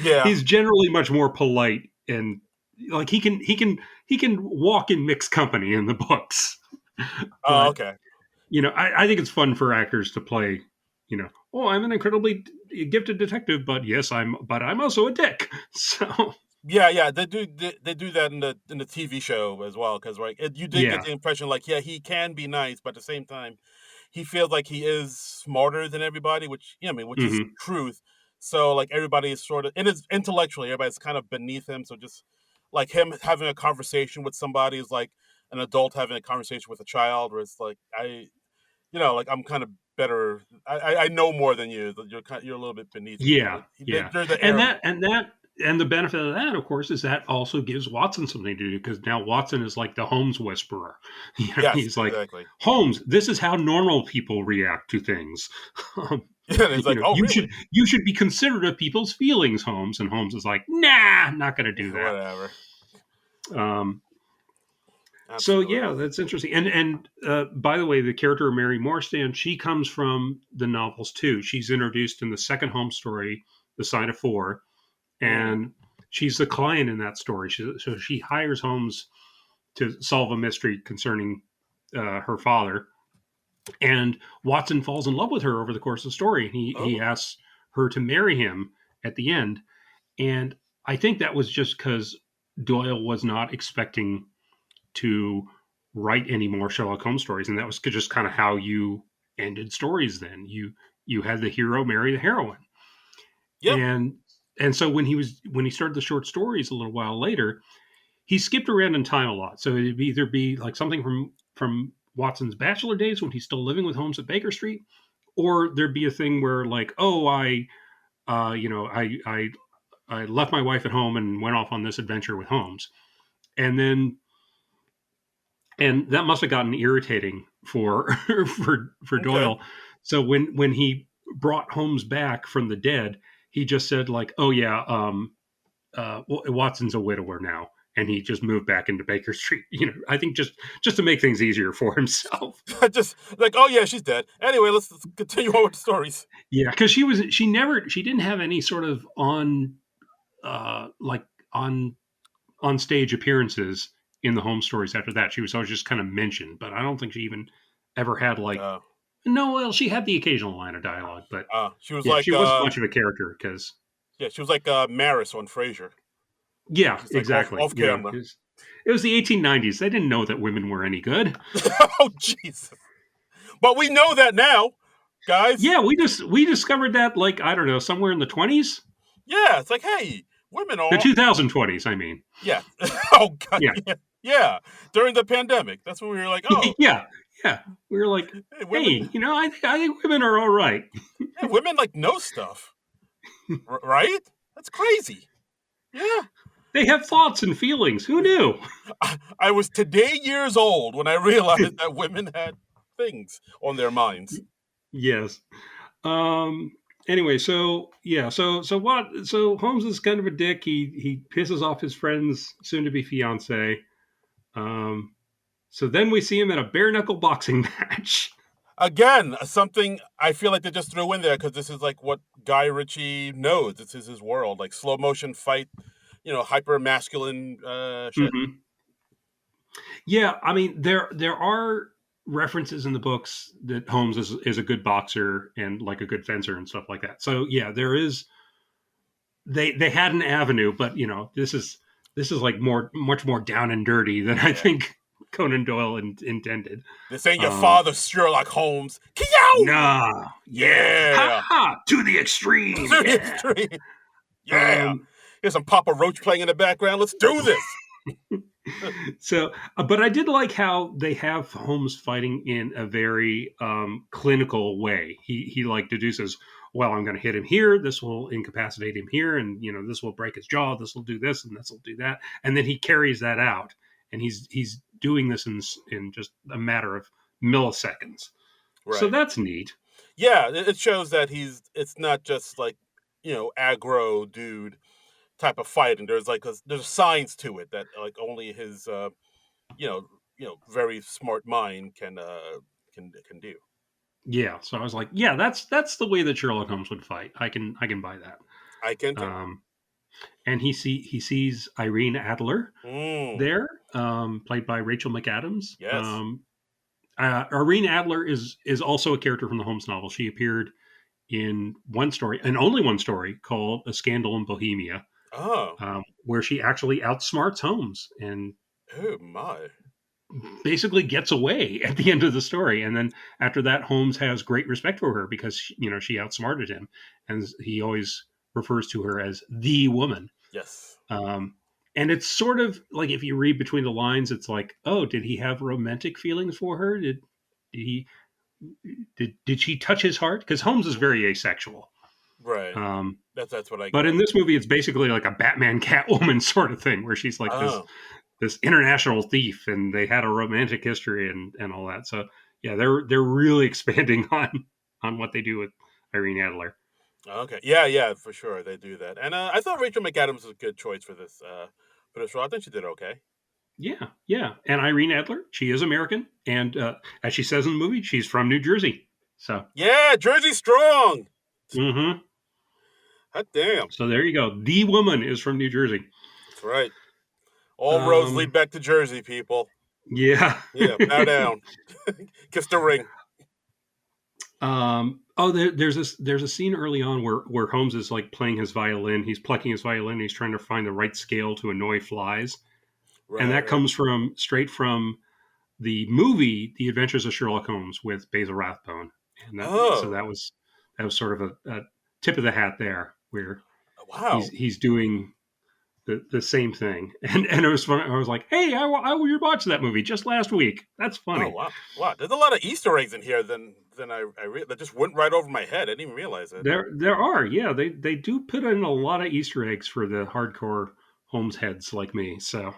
yeah. he's generally much more polite and like he can walk in mixed company in the books. Oh, But okay. I think it's fun for actors to play. Oh, I'm an incredibly gifted detective, but yes, I'm also a dick. So Yeah, yeah, they do that in the TV show as well because you did get yeah. the impression like yeah he can be nice, but at the same time he feels like he is smarter than everybody, which yeah, I mean which is Hmm. truth. So like everybody is sort of and it's intellectually everybody's kind of beneath him. So just like him having a conversation with somebody is like an adult having a conversation with a child, where it's like like I'm kind of better. I know more than you. You're a little bit beneath me. Yeah, Like yeah, there's the and air. and the benefit of that, of course, is that also gives Watson something to do because now Watson is like the Holmes whisperer. Yes, He's like exactly. Holmes. This is how normal people react to things. Um, And it's like, oh, you should really? be considerate of people's feelings, Holmes. And Holmes is like, nah, not going to do that. Whatever. Um, so Absolutely. yeah, that's interesting. And by the way, the character of Mary Morstand, she comes from the novels too. She's introduced in the second Holmes story, The Sign of Four, Mm. and she's the client in that story. So she hires Holmes to solve a mystery concerning her father, and Watson falls in love with her over the course of the story. And he Oh, asks her to marry him at the end, and I think that was just because Doyle was not expecting to write any more Sherlock Holmes stories, and that was just kind of how you ended stories. Then you had the hero marry the heroine, yep. and so when he started the short stories a little while later, he skipped around in time a lot. So it'd either be like something from Watson's bachelor days when he's still living with Holmes at Baker Street, or there'd be a thing where like, oh, I left my wife at home and went off on this adventure with Holmes, and then and that must have gotten irritating for for Okay. Doyle. So when he brought Holmes back from the dead, he just said like, "Oh yeah, Watson's a widower now," and he just moved back into Baker Street. I think just to make things easier for himself. Just like, oh yeah, she's dead. Anyway, let's continue on with the stories. Yeah, because she didn't have any sort of like on on stage appearances in the home stories after that. She was always just kind of mentioned, but I don't think she even ever had like Uh, no. Well, she had the occasional line of dialogue, but she was yeah, like, she wasn't much of a character because yeah, she was like Maris on Frasier. yeah, She's like exactly. off camera. It was the 1890s. They didn't know that women were any good. Oh Jesus! But we know that now, guys. Yeah, we discovered that like I don't know somewhere in the 20s, Yeah, it's like, hey, women the are 2020s. I mean, yeah. Oh God, yeah, yeah, yeah. During the pandemic, that's when we were like, oh, yeah, yeah. We were like, hey, women, hey, I think women are all right. yeah, women like know stuff, right? That's crazy. Yeah. They have thoughts and feelings. Who knew? I was today years old when I realized that women had things on their minds. Yes. Um. Anyway, so yeah, so what? So Holmes is kind of a dick. He pisses off his friend's soon-to-be fiance. Um. So then we see him at a bare knuckle boxing match. Again, something I feel like they just threw in there because this is like what Guy Ritchie knows. This is his world, like slow motion fight, hyper masculine shit. Hmm. Yeah, I mean there are references in the books that Holmes is a good boxer and like a good fencer and stuff like that. So yeah, there is they had an avenue, but this is like much more down and dirty than I Yeah. think Conan Doyle intended. This ain't your father, Sherlock Holmes. Kiyow! Nah, yeah, Yeah. ha, to the extreme, To the yeah. extreme. Yeah. Here's some Papa Roach playing in the background. Let's do this. So, but I did like how they have Holmes fighting in a very clinical way. He like deduces, well, I'm going to hit him here. This will incapacitate him here, and this will break his jaw. This will do this, and this will do that, and then he carries that out, and he's doing this in just a matter of milliseconds. Right. So that's neat. Yeah, it shows that it's not just like aggro dude type of fight, and there's signs to it that like only his very smart mind can do. Yeah, so I was like, yeah, that's the way that Sherlock Holmes would fight. I can buy that. I can too. And he sees Irene Adler there, played by Rachel McAdams. Yes. Irene Adler is also a character from the Holmes novel. She appeared in one story, and only one story, called A Scandal in Bohemia. Where she actually outsmarts Holmes and oh my, basically gets away at the end of the story. And then after that, Holmes has great respect for her because she outsmarted him, and he always refers to her as the woman. Yes. And it's sort of like, if you read between the lines, it's like, oh, did he have romantic feelings for her? Did she touch his heart? Because Holmes is very asexual. Right. That's what I get. But in this movie, it's basically like a Batman Catwoman sort of thing, where she's like this international thief, and they had a romantic history and all that. So yeah, they're really expanding on what they do with Irene Adler. Okay. Yeah, for sure they do that. And I thought Rachel McAdams was a good choice for this role. I think she did okay. Yeah. And Irene Adler, she is American, and as she says in the movie, she's from New Jersey. So yeah, Jersey strong. Mm-hmm. Hot damn. So there you go. The woman is from New Jersey. That's right. All roads lead back to Jersey, people. Yeah. Yeah, bow down. Kiss the ring. There's a scene early on where Holmes is like playing his violin. He's plucking his violin. He's trying to find the right scale to annoy flies. Right, and that comes straight from the movie The Adventures of Sherlock Holmes with Basil Rathbone. And so that was sort of a tip of the hat there, where he's doing the same thing. And it was fun. I was like, hey, I watched that movie just last week. That's funny. Oh, wow. There's a lot of Easter eggs in here than that just went right over my head. I didn't even realize it. There are, yeah. They do put in a lot of Easter eggs for the hardcore Holmes heads like me. So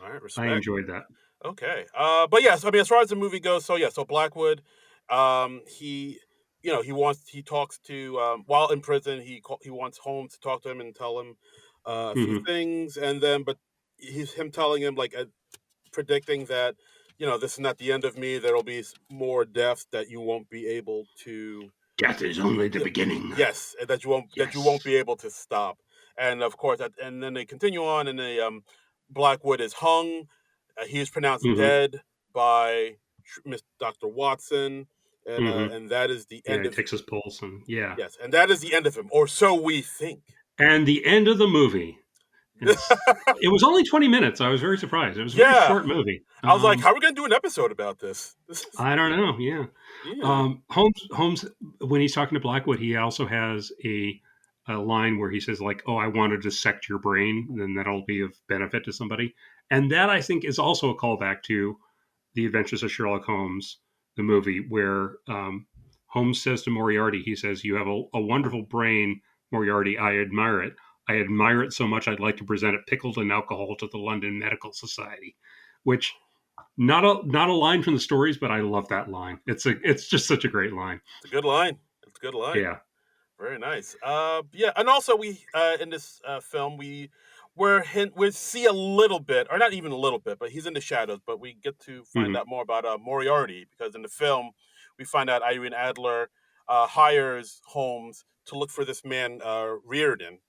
all right, respect. I enjoyed that. Okay. But yes, I mean, as far as the movie goes, so Blackwood, he talks to while in prison, he wants Holmes to talk to him and tell him a few things, and then but him telling him like predicting that this is not the end of me. There'll be more deaths that you won't be able to. Death is only the beginning. Yes, that you won't be able to stop. And of course, and then they continue on, and Blackwood is hung. He is pronounced dead by Dr. Watson, and and that is the end of. He takes his pulse, and yes, and that is the end of him, or so we think. And the end of the movie. It was only 20 minutes. I was very surprised. It was a very short movie. I was like, how are we going to do an episode about this? I don't know. Yeah. Holmes, when he's talking to Blackwood, he also has a line where he says, like, oh, I want to dissect your brain, then that'll be of benefit to somebody. And that, I think, is also a callback to The Adventures of Sherlock Holmes, the movie, where Holmes says to Moriarty, he says, you have a wonderful brain, Moriarty. I admire it. I admire it so much I'd like to present it pickled in alcohol to the London Medical Society, which not a line from the stories, but I love that line. It's just such a great line. It's a good line. Yeah. Very nice. And also we in this film we see a little bit, or not even a little bit, but he's in the shadows, but we get to find out more about Moriarty, because in the film we find out Irene Adler hires Holmes to look for this man Reardon,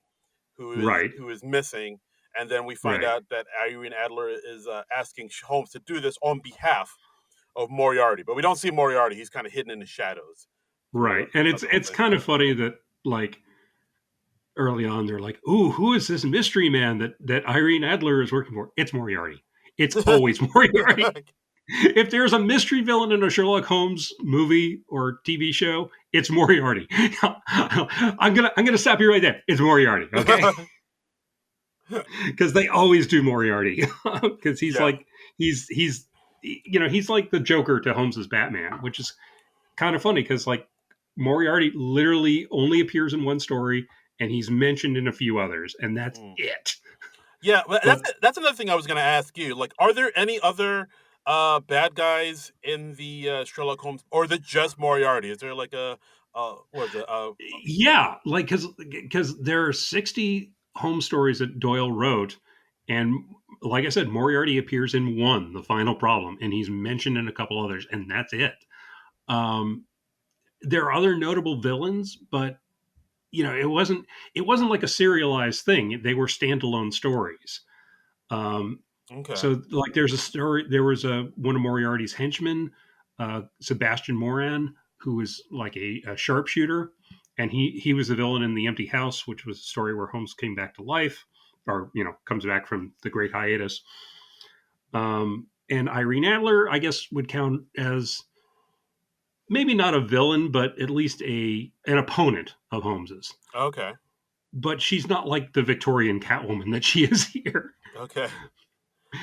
who is missing, and then we find out that Irene Adler is asking Holmes to do this on behalf of Moriarty, but we don't see Moriarty. He's kind of hidden in the shadows. Right, and it's kind of funny that, like, early on they're like, "Ooh, who is this mystery man that Irene Adler is working for?" It's Moriarty. It's always Moriarty. If there's a mystery villain in a Sherlock Holmes movie or TV show, it's Moriarty. I'm gonna stop you right there. It's Moriarty, okay? Because they always do Moriarty. Because he's like he's he's like the Joker to Holmes's Batman, which is kind of funny because like Moriarty literally only appears in one story and he's mentioned in a few others, and that's it. Yeah, but that's another thing I was going to ask you. Like, are there any other bad guys in the Sherlock Holmes, or is it just Moriarty? Is there like a what is it? Yeah, like because there are 60 Holmes stories that Doyle wrote, and like I said, Moriarty appears in one, The Final Problem, and he's mentioned in a couple others, and that's it. There are other notable villains, but it wasn't like a serialized thing. They were standalone stories. Okay. So like there's a story, there was one of Moriarty's henchmen, Sebastian Moran, who was like a sharpshooter, and he was the villain in The Empty House, which was a story where Holmes came back to life, or comes back from the great hiatus. And Irene Adler, I guess, would count as maybe not a villain, but at least an opponent of Holmes's. Okay. But she's not like the Victorian Catwoman that she is here. Okay.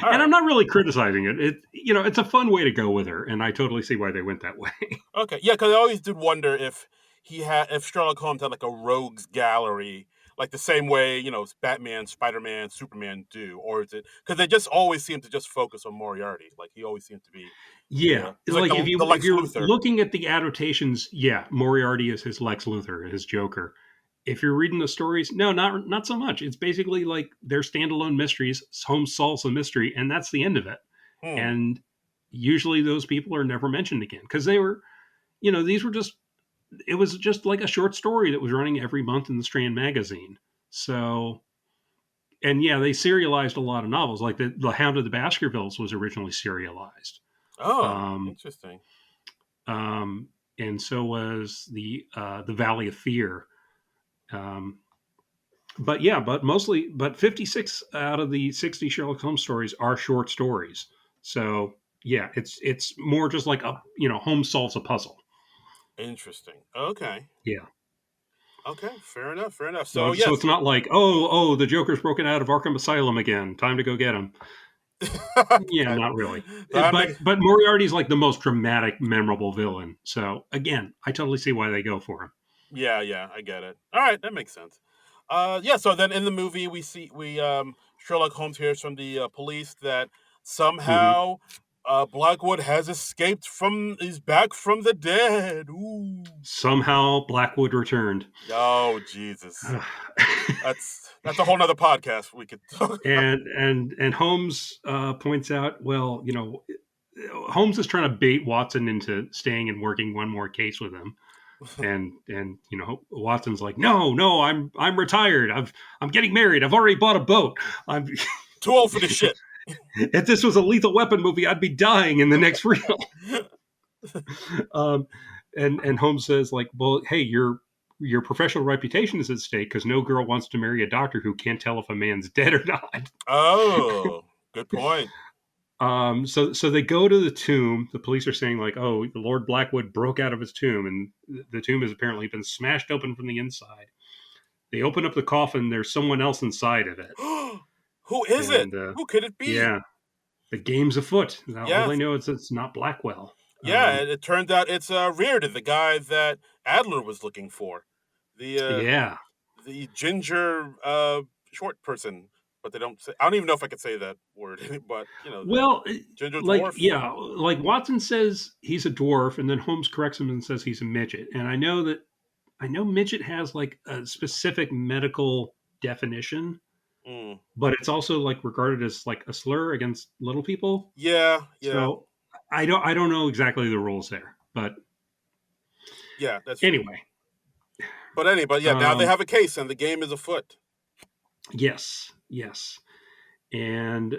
And I'm not really criticizing it. It's a fun way to go with her, and I totally see why they went that way. Okay, yeah, because I always did wonder if Sherlock Holmes had like a rogues gallery, like the same way Batman, Spider-Man, Superman do, or is it because they just always seem to just focus on Moriarty? Like he always seems to be. Yeah, like if you're Luthor. Looking at the adaptations, Moriarty is his Lex Luthor, his Joker. If you're reading the stories, no, not so much. It's basically like they're standalone mysteries. Holmes solves a mystery, and that's the end of it. And usually those people are never mentioned again because they were, these were just. It was just like a short story that was running every month in the Strand magazine. So, and they serialized a lot of novels. Like the Hound of the Baskervilles was originally serialized. Oh, interesting. And so was the Valley of Fear. But 56 out of the 60 Sherlock Holmes stories are short stories. So it's more just like Holmes solves a puzzle. Interesting. Okay. Yeah. Okay. Fair enough. So it's not like the Joker's broken out of Arkham Asylum again. Time to go get him. Yeah, not really. But Moriarty's like the most dramatic, memorable villain. So again, I totally see why they go for him. Yeah, I get it. All right, that makes sense. So then in the movie we Sherlock Holmes hears from the police that somehow Blackwood has escaped he's back from the dead. Ooh. Somehow Blackwood returned. Oh Jesus. That's a whole nother podcast we could talk about. And Holmes points out, well, Holmes is trying to bait Watson into staying and working one more case with him. And Watson's like, no, I'm retired. I'm getting married. I've already bought a boat. I'm too old for this shit. If this was a Lethal Weapon movie, I'd be dying in the next reel. And Holmes says, like, well, hey, your professional reputation is at stake because no girl wants to marry a doctor who can't tell if a man's dead or not. Oh, good point. So they go to the tomb. The police are saying like, oh, Lord Blackwood broke out of his tomb, and the tomb has apparently been smashed open from the inside. They open up the coffin. There's someone else inside of it. Who is it? Who could it be? Yeah, the game's afoot. All they know is it's not Blackwell. Yeah, it turns out it's Reardon, the guy that Adler was looking for. The ginger short person. But they don't say. I don't even know if I could say that word. But ginger dwarf. Like Watson says he's a dwarf, and then Holmes corrects him and says he's a midget. And I know midget has like a specific medical definition, but it's also like regarded as like a slur against little people. Yeah. So I don't know exactly the rules there, but that's anyway. But now they have a case, and the game is afoot. Yes. And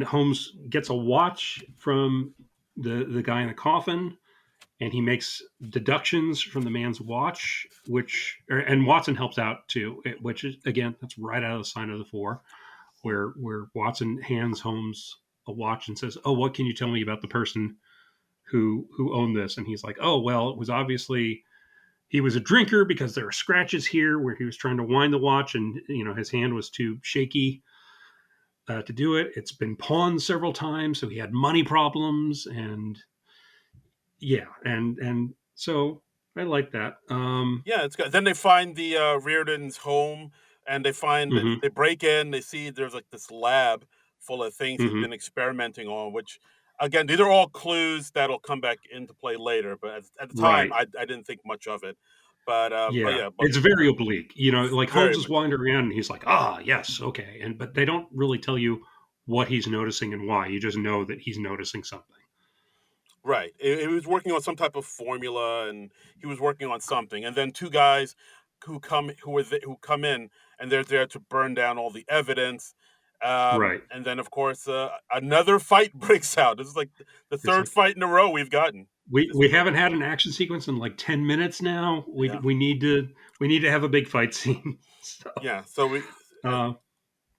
Holmes gets a watch from the guy in the coffin, and he makes deductions from the man's watch, and Watson helps out too, which is, again, that's right out of the Sign of the Four. where Watson hands Holmes a watch and says, "Oh, what can you tell me about the person who owned this?" And he's like, "Oh, well, it was obviously he was a drinker because there are scratches here where he was trying to wind the watch, and his hand was too shaky to do it. It's been pawned several times, so he had money problems, and yeah, and so I like that. Yeah, it's good. Then they find the Reardon's home, and they find that Mm-hmm, they break in. They see there's like this lab full of things he's mm-hmm, been experimenting on. Which, again, these are all clues that'll come back into play later. But at the time, right. I didn't think much of it. But Yeah, yeah, but it's very oblique. Like Holmes very is much wandering around, and he's like, "Ah, yes, okay," but they don't really tell you what he's noticing and why. You just know that he's noticing something. right. He was working on some type of formula, and he was working on something. And then two guys who come in, and they're there to burn down all the evidence. Right. And then, of course, another fight breaks out. This is like the It's third like fight in a row we've gotten we this we movie. haven't had an action sequence in like 10 minutes now. We Yeah, we need to we need to have a big fight scene. So yeah. So we, uh,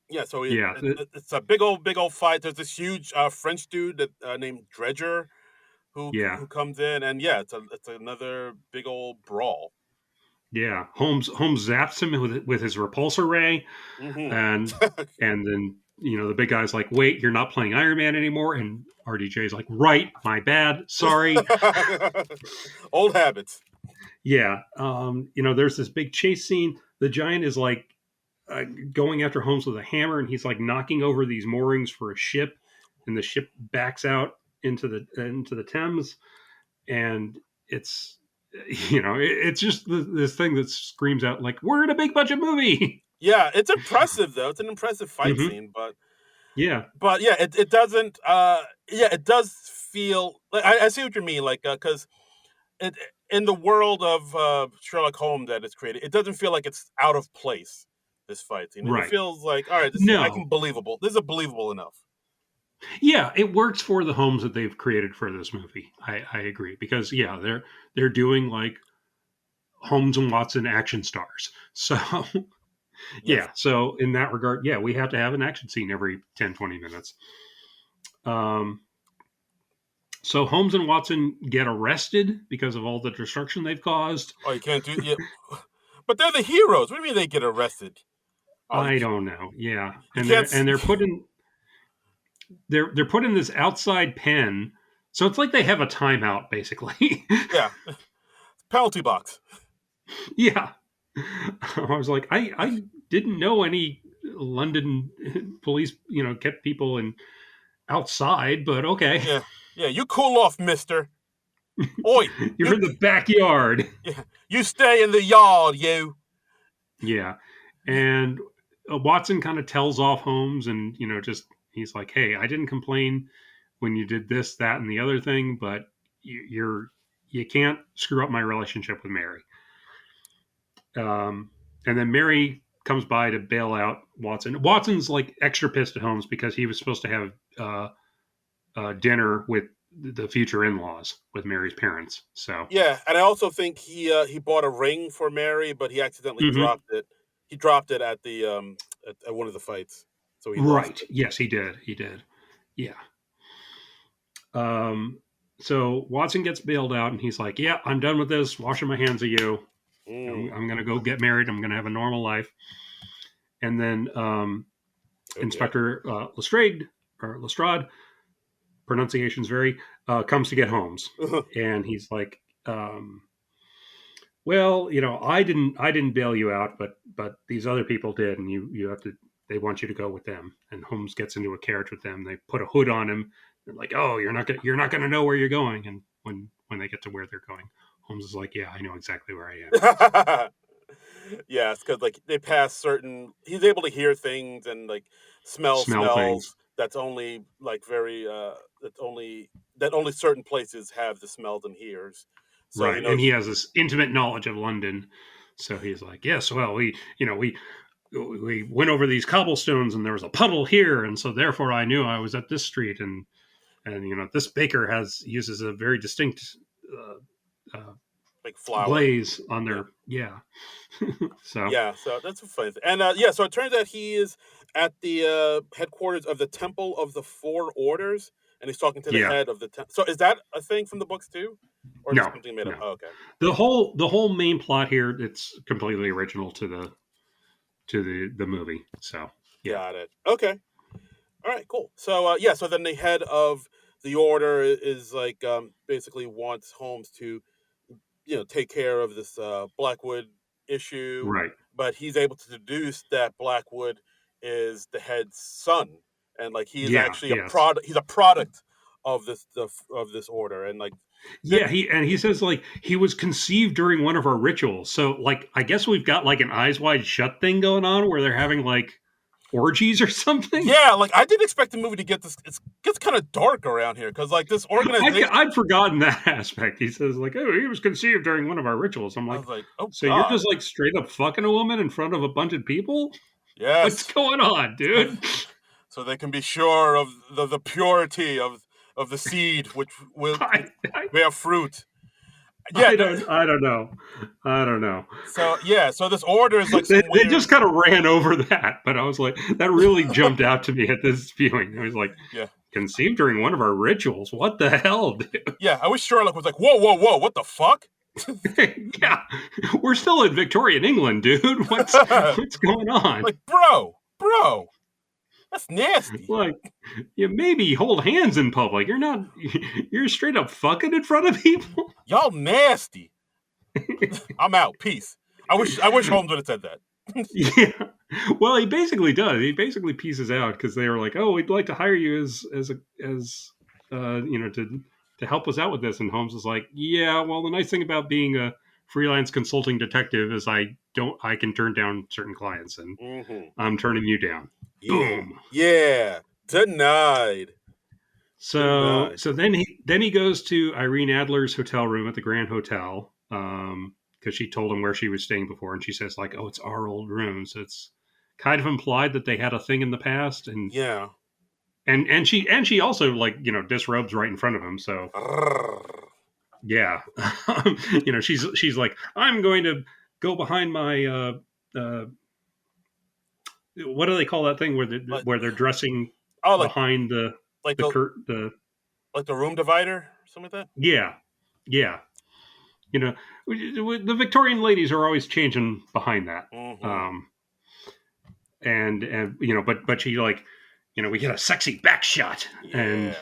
yeah. So yeah, it's a big old fight. There's this huge French dude that named Dredger yeah, who comes in, and yeah, it's another big old brawl. yeah. Holmes zaps him with his repulsor ray, Hmm. and then the big guy's like, "Wait, you're not playing Iron Man anymore," and RDJ's like, "Right, my bad, sorry." Old habits. Yeah, there's this big chase scene. The giant is like uh, going after Holmes with a hammer, and he's like knocking over these moorings for a ship, and the ship backs out into the Thames, and it's it's just this thing that screams out like, "We're in a big budget movie." Yeah, it's impressive though. It's an impressive fight Hmm. scene, but Yeah, yeah, it doesn't. Yeah, it does feel like I see what you mean. Like because it in the world of Sherlock Holmes that it's created, it doesn't feel like it's out of place. This fight scene, it right. feels like all right. I No, can believable. This is believable enough. yeah, it works for the homes that they've created for this movie. I agree because yeah, they're doing like Holmes and Watson action stars. So Yes. yeah, so in that regard, yeah, we have to have an action scene every 10-20 minutes. Um, so Holmes and Watson get arrested because of all the destruction they've caused. Oh, you can't do yeah. But they're the heroes. What do you mean they get arrested? Oh, I don't know. Yeah, you and can't. they're put in they're put in this outside pen, so it's like they have a timeout basically. Yeah, penalty box. Yeah, I was like, I didn't know any London police kept people in outside, but okay. Yeah, yeah. You cool off, Mister. Oi, You're in the backyard. yeah, you stay in the yard, you. Yeah, and Watson kind of tells off Holmes, and just he's like, "Hey, I didn't complain when you did this, that, and the other thing, but you can't screw up my relationship with Mary." And then Mary comes by to bail out Watson. Watson's like extra pissed at Holmes because he was supposed to have dinner with the future in-laws with Mary's parents. So, Yeah, and I also think he bought a ring for Mary, but he accidentally mhm. dropped it. He dropped it at the at one of the fights, so he lost Right? it. Yes, he did. He did. Yeah. Um, so Watson gets bailed out, and he's like, "Yeah, I'm done with this. Washing my hands of you. Mm, I'm going to go get married. I'm going to have a normal life." And then okay. Inspector Lestrade, pronunciations vary, comes to get Holmes, and he's like, "Well, I didn't bail you out, but these other people did, and you have to. They want you to go with them." And Holmes gets into a carriage with them. They put a hood on him. They're like, "Oh, you're not gonna know where you're going." And when they get to where they're going, Holmes is like, "Yeah, I know exactly where I am." Yeah, it's because like they pass certain. He's able to hear things and like smell Smell things, smells. That's only like very. That only certain places have the smells and hears. So he right? And knows. he has this intimate knowledge of London, so he's like, "Yes, well, we went over these cobblestones, and there was a puddle here, and so therefore I knew I was at this street, and this baker uses a very distinct uh, like flour. glaze on their So So that's a funny thing. And so it turns out he is at the headquarters of the Temple of the Four Orders, and he's talking to the yeah, head of the temple. So is that a thing from the books too, or is it no, something made up? no. Oh, okay, The whole main plot here, it's completely original to the movie. So yeah, got it. Okay, all right, cool. So so then the head of the order is like basically wants Holmes to take care of this Blackwood issue, right. but he's able to deduce that Blackwood is the head's son, and like he is Yeah, actually a yes. product. He's a product of this order, and like Yeah, he says like he was conceived during one of our rituals. So like I guess we've got like an eyes wide shut thing going on where they're having like orgies or something. yeah, like I didn't expect the movie to get this. It gets kind of dark around here because like this organization. I'd forgotten that aspect. He says like, "Oh, he was conceived during one of our rituals." I'm I like, was like, oh "So you're god, just like straight up fucking a woman in front of a bunch of people? What's yes. going on, dude?" So they can be sure of the purity of the seed, which will I, I, bear fruit. Yeah, I don't know. so this order is like some They weird. just kind of ran over that, but I was like, that really jumped out to me at this viewing. I was like, Yeah, conceived during one of our rituals. What the hell, dude? yeah. I wish Sherlock was like, whoa, whoa, whoa, what the fuck? Yeah, we're still in Victorian England, dude. What's going on? Like, bro, that's nasty. Like, you maybe hold hands in public. You're not. You're straight up fucking in front of people. Y'all nasty. I'm out. Peace. I wish Holmes would have said that. Yeah. Well, he basically does. He basically pieces out because they were like, "Oh, we'd like to hire you as to help us out with this." And Holmes is like, "Yeah, well, the nice thing about being a freelance consulting detective is I can turn down certain clients, and Mm-hmm. I'm turning you down." Yeah, Boom. yeah. Denied. So Denied. so then he goes to Irene Adler's hotel room at the Grand Hotel. Because she told him where she was staying before, and she says like, "Oh, it's our old room." So it's kind of implied that they had a thing in the past, and Yeah. she also like disrobes right in front of him. So yeah, she's like, "I'm going to go behind my what do they call that thing Like, where they're dressing oh, behind like the the curt the like the room divider, something like that. yeah yeah you know the Victorian ladies are always changing behind that." Mm-hmm. Um, and but she like we get a sexy back shot, and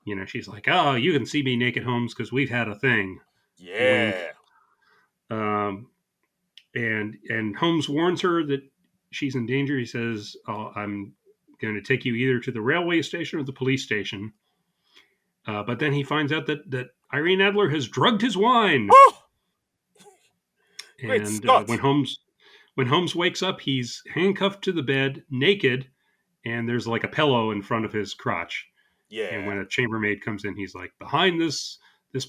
Yeah. she's like, "Oh, you can see me naked, Holmes, because we've had a thing." Wink. Yeah. um and Holmes warns her that she's in danger. He says, "Oh, I'm going to take you either to the railway station or the police station." But then he finds out that Irene Adler has drugged his wine. Oh, great And Scott. when Holmes wakes up, he's handcuffed to the bed, naked, and there's like a pillow in front of his crotch. And Yeah. when a chambermaid comes in, he's like, "Behind this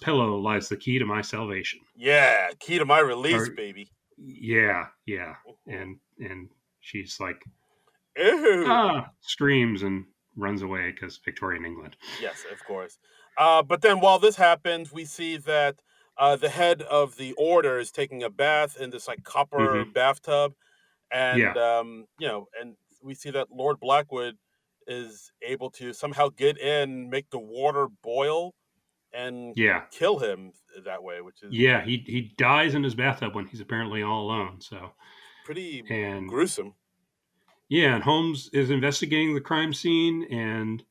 pillow lies the key to my salvation." Yeah. Key to my release, Or baby. yeah. Mhm. And she's like, Ooh. screams and runs away because Victorian England. Yes, of course. But then while this happens, we see that the head of the order is taking a bath in this like copper Hmm. bathtub, Yeah, and and we see that Lord Blackwood is able to somehow get in, make the water boil, and yeah, kill him that way, which is yeah. He dies in his bathtub when he's apparently all alone. So pretty and gruesome. yeah, and Holmes is investigating the crime scene, and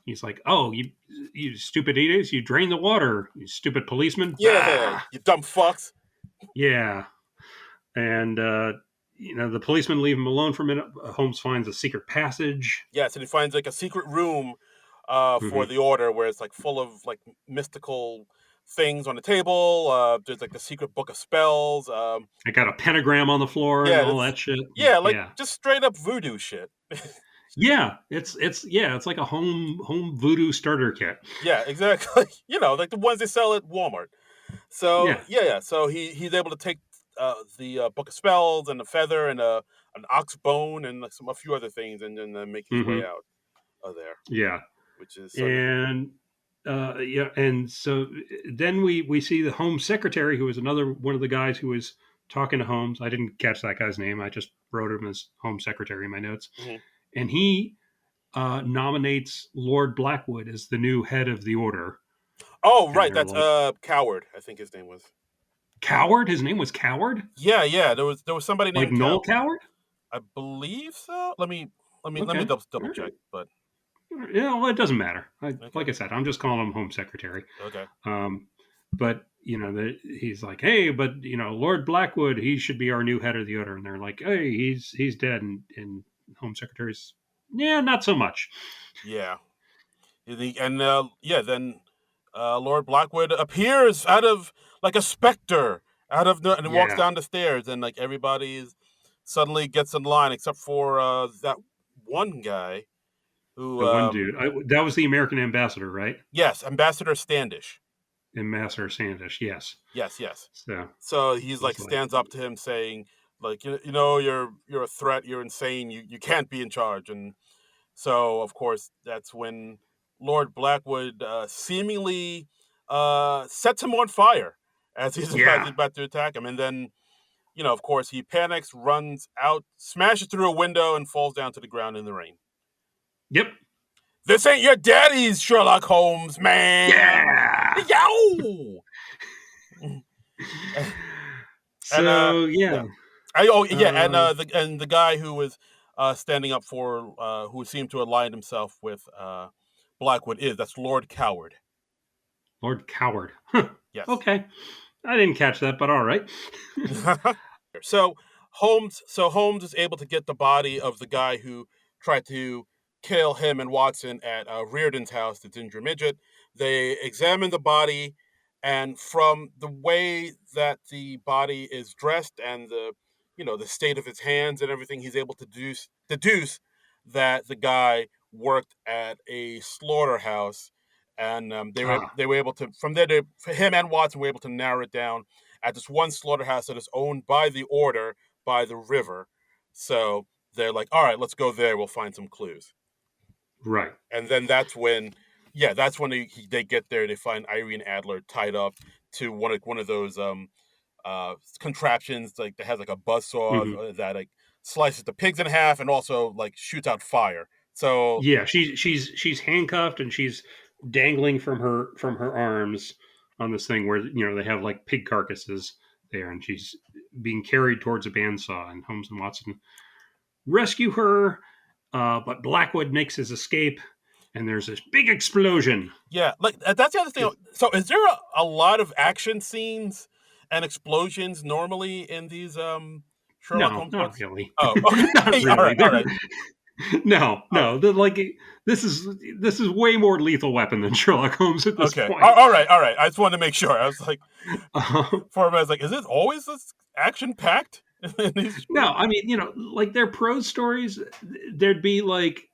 he's like, "Oh, you stupid idiots! You drained the water, you stupid policeman!" Yeah, you dumb fucks. Yeah, and the policemen leave him alone for a minute. Holmes finds a secret passage. Yes, and he finds like a secret room for Hmm. the order where it's like full of like mystical things on the table. There's like the secret book of spells. I got a pentagram on the floor and Yeah, all that's that shit. like Yeah, just straight up voodoo shit. yeah. It's like a home voodoo starter kit. Yeah, exactly. Like the ones they sell at Walmart. So Yeah. yeah. So he's able to take the book of spells and a feather and an ox bone and like a few other things, and then make his way Hmm. out of there, Yeah. which is so neat. And Yeah, and so then we see the Home Secretary, who is another one of the guys who was talking to Holmes. I didn't catch that guy's name. I just wrote him as Home Secretary in my notes. Mm-hmm. And he nominates Lord Blackwood as the new head of the order. Oh, And right. they're That's like, Coward. I think his name was. Coward? His name was Coward? Yeah. There was somebody Like named Noel Coward? I believe so. Let me Okay. All double check. right. But Yeah, well, it doesn't matter. okay, Like I said, I'm just calling him Home Secretary. okay. But he's like, hey, but Lord Blackwood, he should be our new head of the order. And they're like, hey, he's dead. And Home Secretary's, yeah, not so much. Yeah. Then Lord Blackwood appears out of like a specter and walks Yeah, down the stairs, and like everybody suddenly gets in line except for that one guy who the one dude. That was the American ambassador, right? yes, Ambassador Standish. Ambassador Sandish, yes. Yes. So So he's like he's like, stands up to him saying like you're a threat, you're insane, you can't be in charge. And so of course that's when Lord Blackwood seemingly sets him on fire as he's yeah, about to attack him. And then of course he panics, runs out, smashes through a window, and falls down to the ground in the rain. yep, This ain't your daddy's Sherlock Holmes, man. yeah. Yo. And So yeah, yeah. And uh, the guy who was standing up for who seemed to align himself with Blackwood that's Lord Coward. Lord Coward. Huh. Yes. Okay, I didn't catch that, but all right. So Holmes is able to get the body of the guy who tried to kill him and Watson at Reardon's house, the Ginger Midget. They examine the body, and from the way that the body is dressed and the state of his hands and everything, he's able to deduce that the guy worked at a slaughterhouse, and Ah, they were able to from there. Him and Watson were able to narrow it down at this one slaughterhouse that is owned by the order by the river. So they're like, all right, let's go there. We'll find some clues. right. And then that's when they get there. They find Irene Adler tied up to one of those contraptions like that has like a buzzsaw Hmm. that like slices the pigs in half and also like shoots out fire. So Yeah, she's handcuffed and she's dangling from her arms on this thing where they have like pig carcasses there, and she's being carried towards a bandsaw. And Holmes and Watson rescue her, but Blackwood makes his escape, and there's this big explosion. yeah, like that's the other thing. It, So is there a lot of action scenes and explosions normally in these Sherlock no, Holmes not books? really, Oh, not okay, really. all right. No, All right. no. Like this is way more Lethal Weapon than Sherlock Holmes at this Okay. point. All right. All right. I just wanted to make sure. I was like, Um, for a minute, I was like, is it always this action packed in these no, shows? I mean, like their prose stories, there'd be like,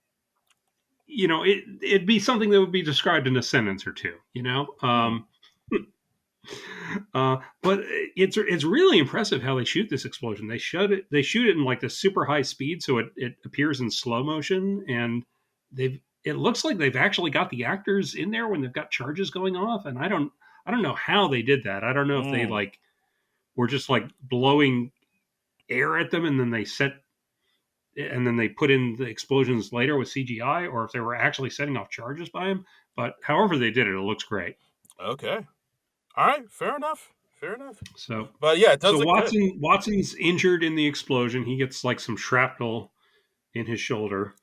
it'd be something that would be described in a sentence or two, Mm. but it's really impressive how they shoot this explosion. They shoot it in like the super high speed, so it appears in slow motion, and it looks like they've actually got the actors in there when they've got charges going off, and I don't know how they did that. I don't know if they Mm. like were just like blowing air at them, and then they put in the explosions later with CGI, or if they were actually setting off charges by him. But however they did it, it looks great. Okay. All right. Fair enough. Fair enough. So, But yeah, it does so look good. Watson's injured in the explosion. He gets like some shrapnel in his shoulder.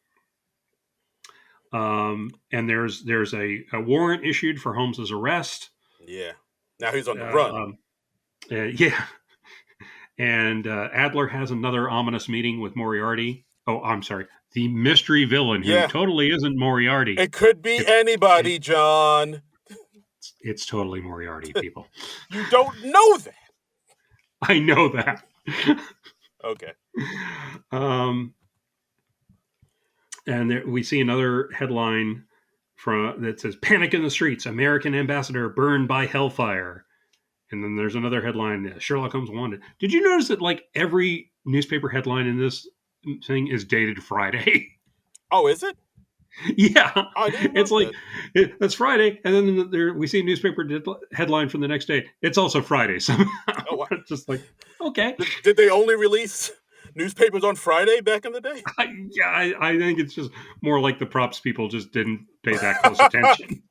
And there's a warrant issued for Holmes's arrest. Yeah. Now he's on the Uh, run. um, yeah, and Adler has another ominous meeting with Moriarty. Oh, I'm sorry, the mystery villain who Yeah. totally isn't Moriarty. It could be It's anybody, John. it's totally Moriarty, people. You don't know that. I know that. Okay. um, and we see another headline that says "Panic in the Streets: American Ambassador Burned by Hellfire." And then there's another headline: Sherlock Holmes wanted. Did you notice that like every newspaper headline in this thing is dated Friday? Oh, is it? Yeah, I didn't it's know like that. that's Friday, and then we see a newspaper headline from the next day. It's also Friday somehow. Oh, wow. It's just like, okay, Did they only release newspapers on Friday back in the day? I think it's just more like the props people just didn't pay that close attention.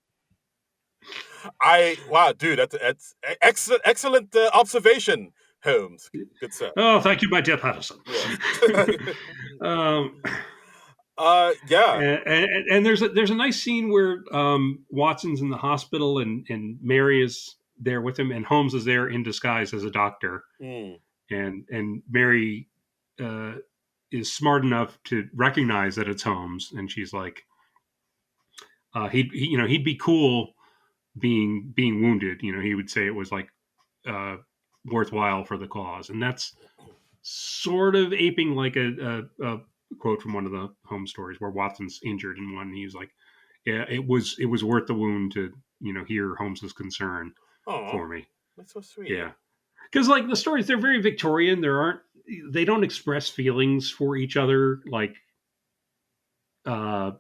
Wow, dude, that's excellent observation, Holmes. Good stuff. Oh, thank you, my dear Patterson. Yes. um, Yeah. and there's a nice scene where Watson's in the hospital and Mary is there with him, and Holmes is there in disguise as a doctor, Mm. and Mary uh, is smart enough to recognize that it's Holmes, and she's like, he'd be cool being wounded. He would say it was like uh, worthwhile for the cause, and that's sort of aping like a quote from one of the Holmes stories where Watson's injured in one. And he's like, "Yeah, it was worth the wound to hear Holmes's concern Oh, for me." that's so sweet. Yeah, because like the stories, they're very Victorian. They don't express feelings for each other like uh,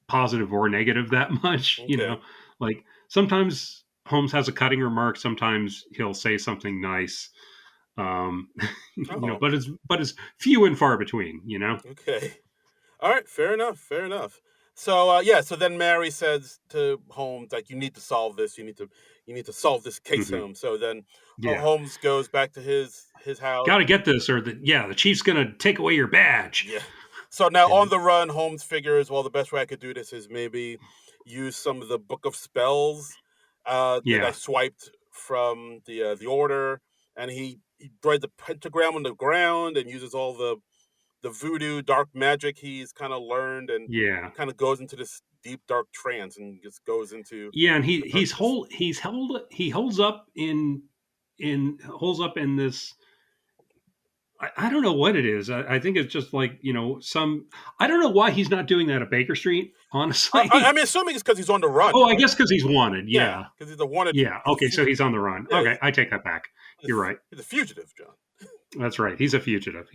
positive or negative that much. Okay. Like sometimes Holmes has a cutting remark. Sometimes he'll say something nice. Um, Oh, but it's few and far between. okay. All right, fair enough, fair enough. So yeah, so then Mary says to Holmes, like, you need to solve this. You need to solve this case, Mhm. Holmes. So then Yeah, Holmes goes back to his house. got to get this, or the chief's gonna take away your badge. Yeah. So now on And the run, Holmes figures, well, the best way I could do this is maybe use some of the book of spells that I yeah, swiped from the order, and he draws the pentagram on the ground and uses all the voodoo dark magic he's kind of learned, and yeah, kind of goes into this deep dark trance and just goes into yeah, and the darkness. he holds up in this. I don't know what it is. I think it's just like some. I don't know why he's not doing that at Baker Street. I'm Honestly, assuming it's because he's on the run, oh, I right? guess because he's wanted. Yeah, Yeah, because he's a wanted. yeah. Okay, so he's on the run. Yeah, Okay, I take that back. You're right. he's a fugitive, John. That's right. He's a fugitive.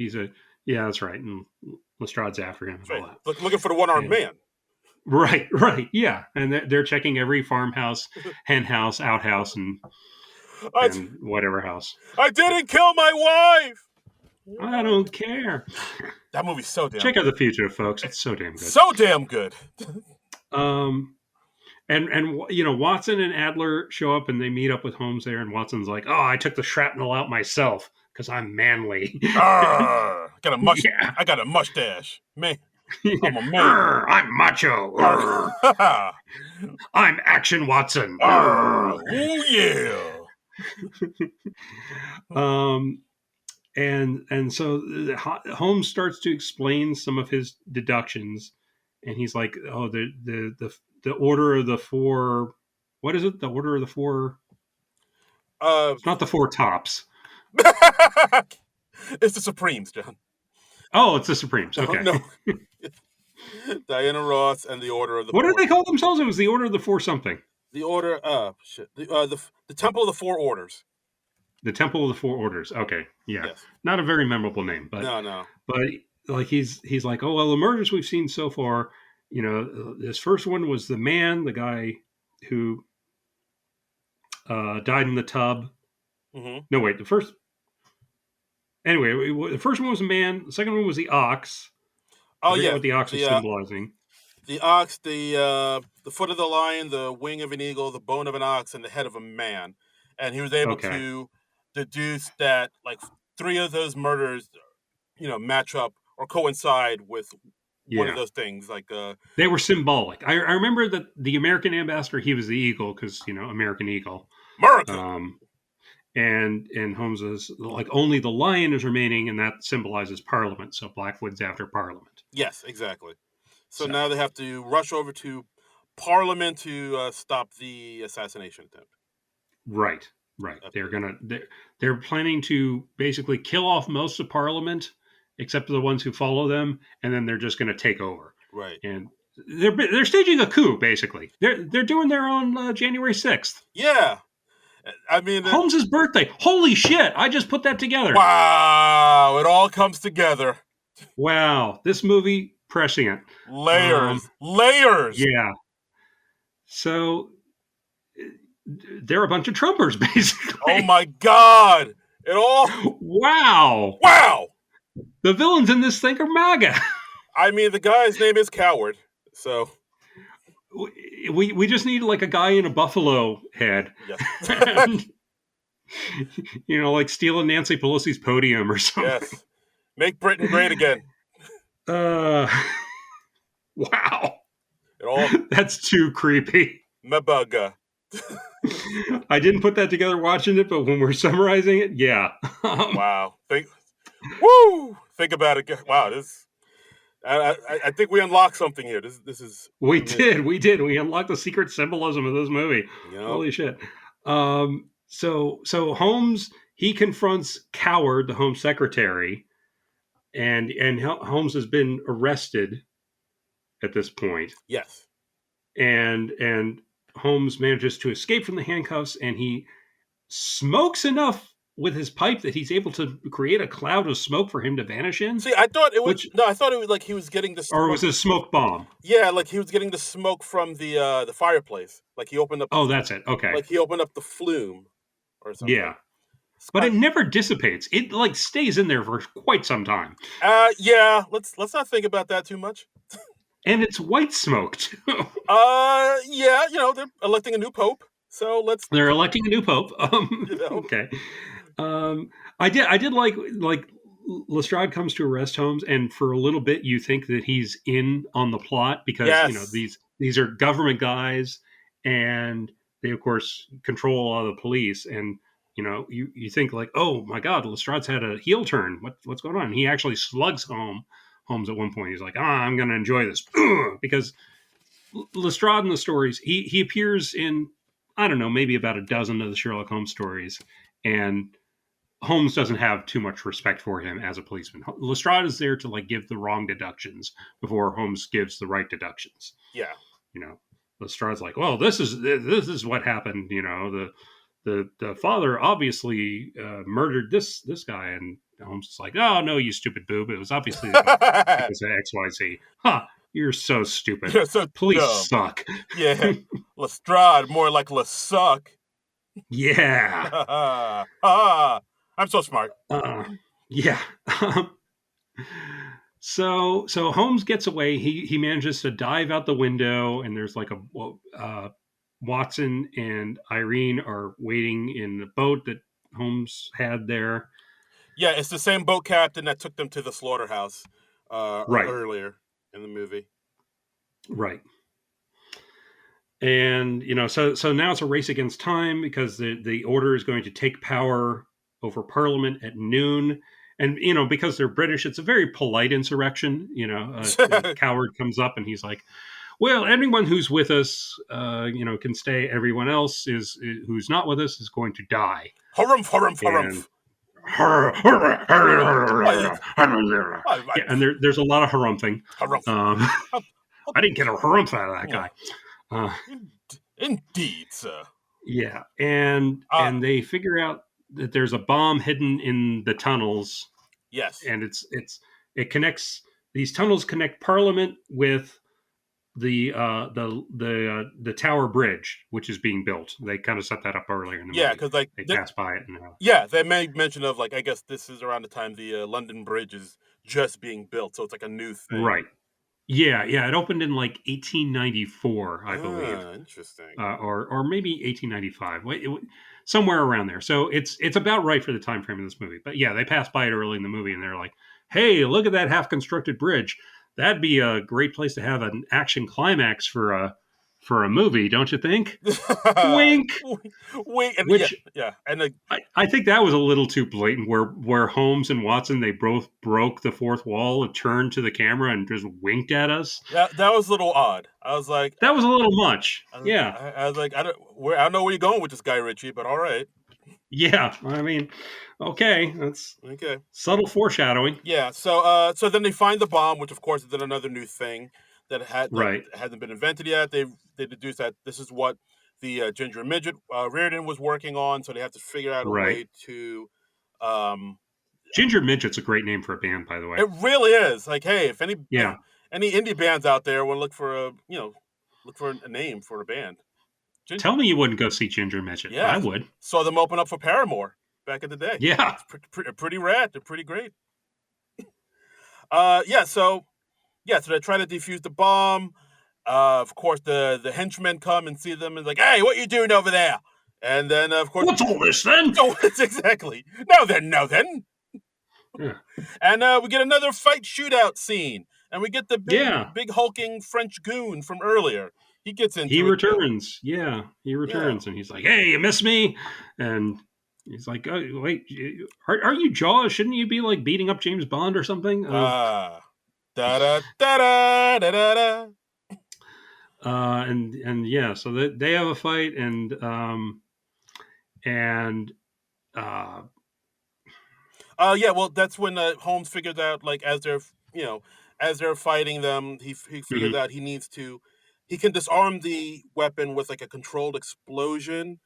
Yeah, that's right. And Lestrade's after him That's and all right. that. Looking for the one-armed And man. right, yeah. And they're checking every farmhouse, hen house, outhouse, I, and whatever house. I didn't kill my wife. I don't care. That movie's so damn Check out good. The Fugitive, folks. It's so damn good. So damn good. Um, and Watson and Adler show up and they meet up with Holmes there, and Watson's like, "Oh, I took the shrapnel out myself because I'm manly." Arr, Yeah. I got a mustache. Man, I'm a man. Arr, I'm macho. Arr. Arr. I'm Action Watson. Arr. Ooh, yeah. um, and so Holmes starts to explain some of his deductions, and he's like, "Oh, the order of the four. What is it? The order of the four. Uh, It's not the four tops. it's the Supremes, John. Oh, it's the Supremes. No, Okay. no. Diana Ross and the Order of the What did Four. they call themselves? It was the order of the four something. The Order. Shit. The Temple of the Four Orders. The Temple of the Four Orders. Okay. Yeah. Yes. Not a very memorable name, but No. like he's like, oh well, the murders we've seen so far, this first one was the man, the guy who died in the tub. Mm-hmm. No, wait, the first one was a man. The second one was the ox. I Oh forget yeah. what the ox is symbolizing. The ox, the foot of the lion, the wing of an eagle, the bone of an ox, and the head of a man. And he was able Okay. to deduce that like 3 of those murders, match up or coincide with one of those things. Like they were symbolic. I remember that the American ambassador, he was the eagle because American eagle. America. And Holmes is like, only the lion is remaining, and that symbolizes Parliament. So Blackwood's after Parliament. Yes, exactly. So now they have to rush over to Parliament to stop the assassination attempt. Right. They're planning to basically kill off most of Parliament, except for the ones who follow them, and then they're just going to take over. Right. And they're staging a coup. Basically, they're doing their own January 6th. Yeah. I mean, Holmes's birthday. Holy shit! I just put that together. Wow! It all comes together. Wow, this movie prescient. Layers. Yeah. So they're a bunch of Trumpers, basically. Oh my God! It all. Wow. The villains in this thing are MAGA. I mean, the guy's name is Coward, so we just need like a guy in a buffalo head. Yes. And, like stealing Nancy Pelosi's podium or something. Yes. Make Britain great again. Wow. It all. That's too creepy. Mabuga. I didn't put that together watching it, but when we're summarizing it, yeah. Wow. Think about it. Wow. This. I think we unlocked something here. This is. We did. We unlocked the secret symbolism of this movie. Yep. Holy shit. So Holmes, he confronts Coward, the Home Secretary, and Holmes has been arrested at this point. Yes. And Holmes manages to escape from the handcuffs, and he smokes enough with his pipe that he's able to create a cloud of smoke for him to vanish in. See, I thought it was I thought it was like he was getting the smoke. Or was it a smoke bomb? Yeah, like he was getting the smoke from the fireplace. Like he opened up. Oh, that's it. Okay. Like he opened up the flume or something. Yeah. But it never dissipates. It like stays in there for quite some time. Yeah. Let's not think about that too much. And it's white smoke too. Yeah. They're electing a new pope, so they're electing a new pope. Okay. I did like Lestrade comes to arrest Holmes, and for a little bit you think that he's in on the plot because these are government guys, and they of course control a lot of the police, and you think like, oh my God, Lestrade's had a heel turn. What's going on? And he actually slugs Holmes at one point. He's like, I'm going to enjoy this because Lestrade in the stories, he appears in, I don't know, maybe about a dozen of the Sherlock Holmes stories, and Holmes doesn't have too much respect for him as a policeman. Lestrade is there to like give the wrong deductions before Holmes gives the right deductions. Yeah. Lestrade's like, well, this is what happened. The father obviously murdered this guy, and Holmes is like, oh no, you stupid boob! It was obviously because of XYZ. Ha! You're so stupid. You're so Police dumb. suck. Yeah, Lestrade more like Lesuck. Yeah. I'm so smart. Yeah. So Holmes gets away. He manages to dive out the window, and there's like a Watson and Irene are waiting in the boat that Holmes had there. Yeah, it's the same boat captain that took them to the slaughterhouse earlier in the movie. Right. And, so now it's a race against time because the order is going to take power over Parliament at noon. And, because they're British, it's a very polite insurrection. Coward comes up and he's like, well, anyone who's with us, can stay. Everyone else who's not with us is going to die. Harumph, harumph, harumph. And there's a lot of harumphing. I didn't get a harumph out of that guy. Indeed, sir. Yeah, and they figure out that there's a bomb hidden in the tunnels. Yes, and it connects. These tunnels connect Parliament with the Tower Bridge, which is being built. They kind of set that up earlier in the movie. Yeah, because like they pass by it. They made mention of like I guess this is around the time the London Bridge is just being built, so it's like a new thing. Right. Yeah. It opened in like 1894, I believe. Interesting. Or maybe 1895, somewhere around there. So it's about right for the time frame of this movie. But yeah, they passed by it early in the movie, and they're like, "Hey, look at that half-constructed bridge. That'd be a great place to have an action climax for a movie, don't you think?" Wink. Wink. And which, yeah. And I think that was a little too blatant. Where Holmes and Watson, they both broke the fourth wall and turned to the camera and just winked at us. That was a little odd. I was like, that was a little much. I was like, I don't know where you're going with this Guy Ritchie, but all right. Yeah, I mean, okay, that's okay. Subtle foreshadowing. Yeah. So then they find the bomb, which of course is then another new thing that hadn't been invented yet. They deduce that this is what the Ginger Midget Reardon was working on, so they have to figure out a way to. Ginger Midget's a great name for a band, by the way. It really is. Like, hey, Any indie bands out there want to look for a name for a band. Tell me you wouldn't go see Ginger Midget. Yeah, I would. Saw them open up for Paramore back in the day. Yeah. It's pretty rad. They're pretty great. So they try to defuse the bomb. Of course, the henchmen come and see them and like, hey, what you doing over there? And then, of course, what's all this then? Oh, it's exactly. No then. Yeah. And we get another fight shootout scene, and we get the big hulking French goon from earlier. He gets into He returns. Yeah, he returns, and he's like, "Hey, you miss me?" And he's like, "Oh, wait, are you Jaws? Shouldn't you be like beating up James Bond or something?" Da da da da da da. And yeah, so they have a fight, and well, that's when Holmes figures out, like, as they're fighting them, he figures out he can disarm the weapon with like a controlled explosion.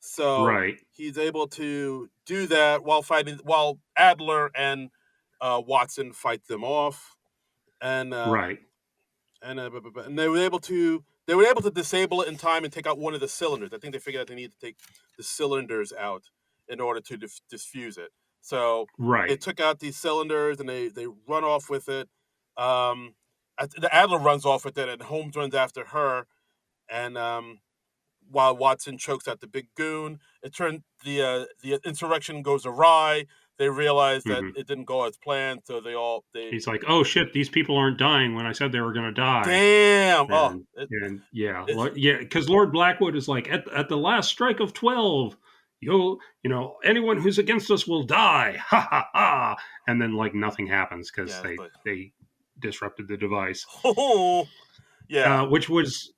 So he's able to do that while Adler and Watson fight them off, and and they were able to disable it in time and take out one of the cylinders. I think they figured out they need to take the cylinders out in order to diffuse it. So they took out these cylinders and they run off with it. The Adler runs off with it, and Holmes runs after her. And while Watson chokes out the big goon, the insurrection goes awry. They realize that it didn't go as planned, so he's like, "Oh shit, these people aren't dying when I said they were going to die." Damn! Because Lord Blackwood is like, at the last strike of 12, anyone who's against us will die. Ha ha ha! And then like nothing happens because they disrupted the device. Oh, yeah. Which was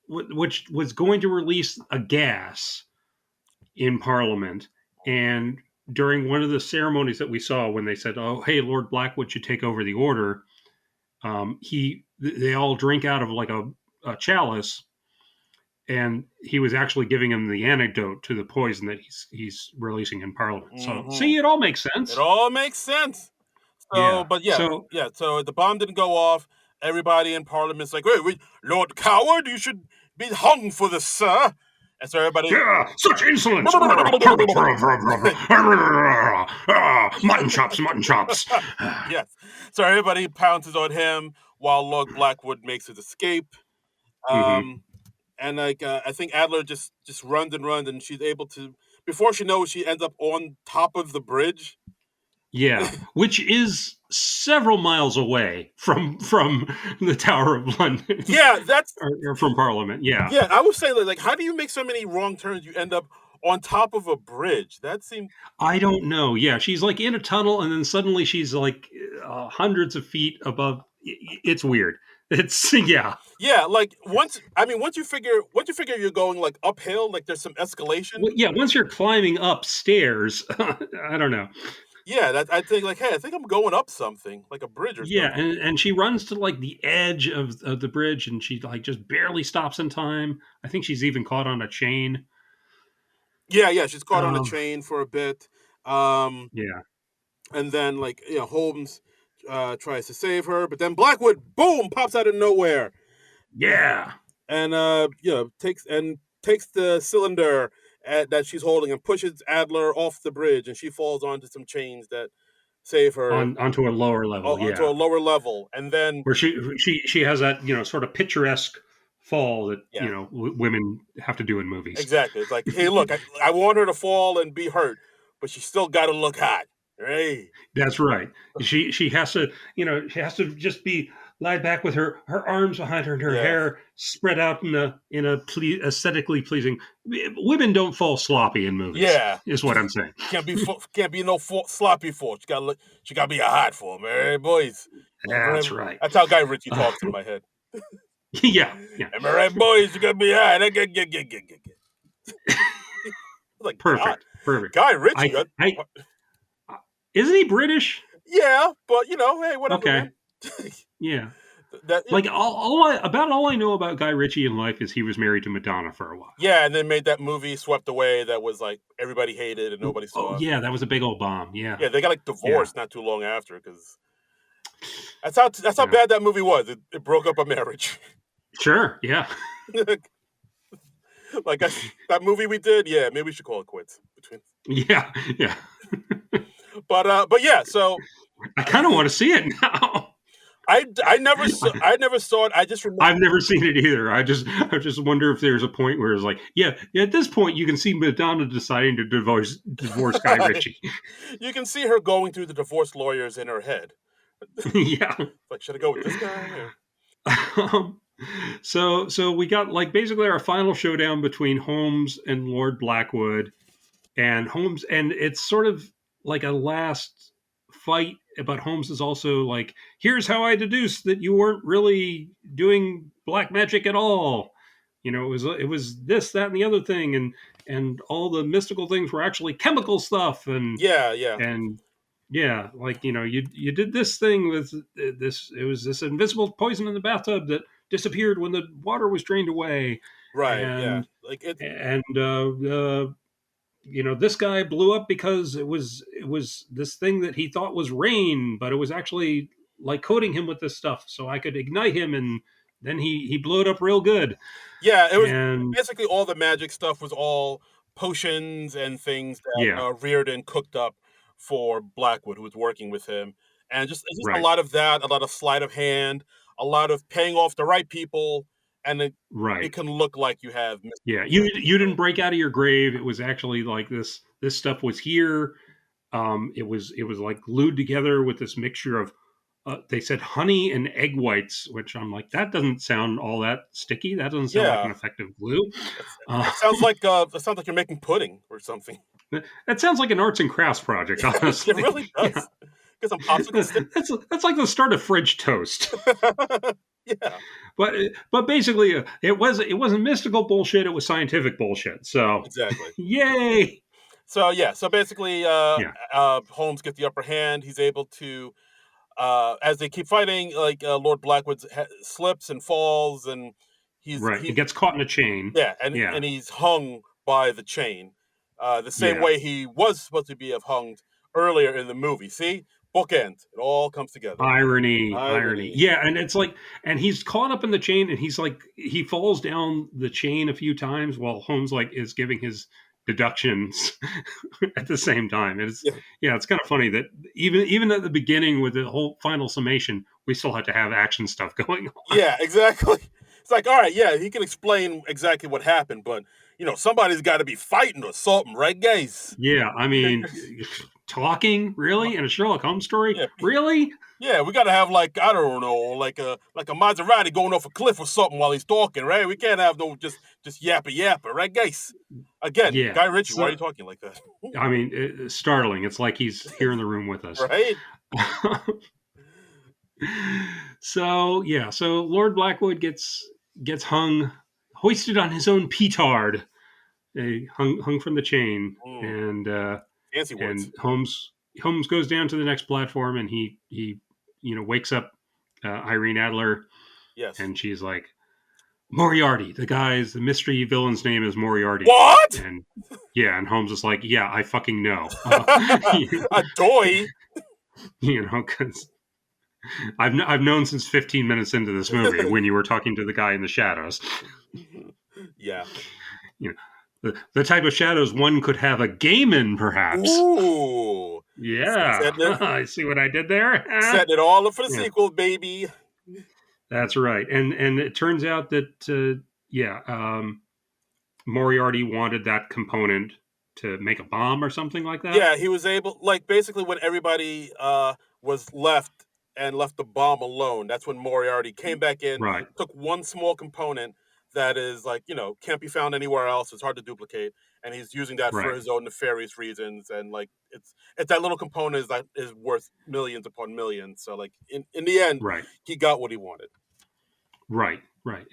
going to release a gas in Parliament, and during one of the ceremonies that we saw when they said, "Oh, hey, Lord Blackwood should take over the order," they all drink out of like a chalice, and he was actually giving him the antidote to the poison that he's releasing in Parliament. So, see, it all makes sense. It all makes sense. So the bomb didn't go off. Everybody in Parliament's like, wait, Lord Coward, you should be hung for this, sir. And so everybody... Yeah, such insolence! Mutton chops. Yes. So everybody pounces on him while Lord Blackwood makes his escape. And I think Adler just runs, and she's able to... Before she knows, she ends up on top of the bridge. Yeah, which is several miles away from the Tower of London. Yeah, that's or from Parliament. Yeah, yeah. I would say like, how do you make so many wrong turns? You end up on top of a bridge. That seems. I don't know. Yeah, she's like in a tunnel, and then suddenly she's like hundreds of feet above. It's weird. It's Yeah, like once you figure you're going like uphill, like there's some escalation. Well, yeah, once you're climbing upstairs, I don't know. Yeah, I think like, hey, I think I'm going up something, like a bridge or something. Yeah, and she runs to like the edge of the bridge, and she like just barely stops in time. I think she's even caught on a chain. Yeah, she's caught on a chain for a bit. Yeah. And then like, Holmes tries to save her, but then Blackwood, boom, pops out of nowhere. Yeah. And takes the cylinder that she's holding and pushes Adler off the bridge, and she falls onto some chains that save her onto a lower level. Onto a lower level, and then where she has that sort of picturesque fall that women have to do in movies. Exactly. It's like, hey, look, I want her to fall and be hurt, but she still got to look hot. Right. That's right. She has to just be lie back with her arms behind her and her hair spread out in a aesthetically pleasing. Women don't fall sloppy in movies. Yeah, is what I'm saying. Can't be no sloppy fall. She got to be a hot form, hey boys. That's right. That's how Guy Ritchie talks in my head. Yeah. Am I right, boys? You got to be hot. Like, perfect. Guy Ritchie. Isn't he British? Yeah, but hey, whatever. Okay. Yeah. All I know about Guy Ritchie in life is he was married to Madonna for a while. Yeah, and then made that movie Swept Away that was like everybody hated and nobody saw. Yeah, that was a big old bomb. Yeah. Yeah, they got like divorced not too long after because. That's how Yeah. bad that movie was. It broke up a marriage. Sure. Yeah. Like that movie we did, yeah, maybe we should call it quits between. Yeah. Yeah. But yeah, so I kind of want to see it now. I never saw it. I just remember. I've never seen it either. I just wonder if there's a point where it's like, yeah, at this point you can see Madonna deciding to divorce Guy Ritchie. You can see her going through the divorce lawyers in her head. Yeah. Like, should I go with this guy? Or... Um, so we got like basically our final showdown between Holmes and Lord Blackwood, and Holmes, and it's sort of like a last fight. But Holmes is also like, here's how I deduced that you weren't really doing black magic at all. It was this, that, and the other thing, and all the mystical things were actually chemical stuff, and Yeah. and yeah, like you did this thing with this. It was this invisible poison in the bathtub that disappeared when the water was drained away, Right. Yeah. and Like it. and this guy blew up because it was this thing that he thought was rain, but it was actually like coating him with this stuff so I could ignite him, and then he blew it up real good. Yeah, it was And basically all the magic stuff was all potions and things that yeah, Reardon cooked up for Blackwood, who was working with him, and just a right, lot of that, a lot of sleight of hand, a lot of paying off the right people, and it right. can look like you have. Yeah, you didn't break out of your grave. It was actually like this stuff was here. It was like glued together with this mixture of they said honey and egg whites, which I'm like, that doesn't sound all that sticky. That doesn't sound like an Yeah, effective glue. Uh, that sounds like you're making pudding or something. that sounds like an arts and crafts project, It honestly. really Yeah, does. Get some popsicle sticks. that's like the start of French toast. Yeah, But basically, it wasn't mystical bullshit. It was scientific bullshit. So, exactly. yay! So yeah, so basically, Yeah, Holmes gets the upper hand. He's able to, as they keep fighting, like Lord Blackwood slips and falls, and right. It he gets caught in a chain. yeah, Yeah, and he's hung by the chain, the same yeah. way he was supposed to be have hung earlier in the movie. See, bookends. It all comes together. Irony. Irony. Yeah, and it's like, and he's caught up in the chain, and he's like, he falls down the chain a few times while Holmes like is giving his deductions at the same time. And Yeah, it's kind of funny that even at the beginning with the whole final summation, we still have to have action stuff going on. yeah, exactly. It's like, all right, yeah, he can explain exactly what happened, but somebody's got to be fighting or something, right, guys? Yeah, I mean, talking really in a Sherlock Holmes story, Yeah, really? yeah, we got to have like I don't know, like a Maserati going off a cliff or something while he's talking, right? We can't have no just yappa, right, guys? Again, Yeah. Guy Ritchie, why are So, you talking like that? I mean, it's startling. It's like he's here in the room with us. Right? So Lord Blackwood gets hung, hoisted on his own petard, hung from the chain, Mm, fancy and words. Holmes goes down to the next platform, and he wakes up Irene Adler, Yes. and she's like, Moriarty, the mystery villain's name is Moriarty, What? and yeah, and Holmes is like, yeah, I fucking know, A doy? because I've known since 15 minutes into this movie when you were talking to the guy in the shadows. Yeah. You know, the type of shadows one could have a game in, perhaps. Ooh. Yeah, Setting it, I see what I did there. setting it all up for the Yeah, sequel, baby. that's right. And it turns out that Moriarty wanted that component to make a bomb or something like that. Yeah, he was able, like, basically when everybody was left and left the bomb alone, that's when Moriarty came back in, Right, took one small component that is like, can't be found anywhere else, it's hard to duplicate, and he's using that for right, his own nefarious reasons, and like it's that little component that is worth millions upon millions. So like in the end, right, he got what he wanted. right.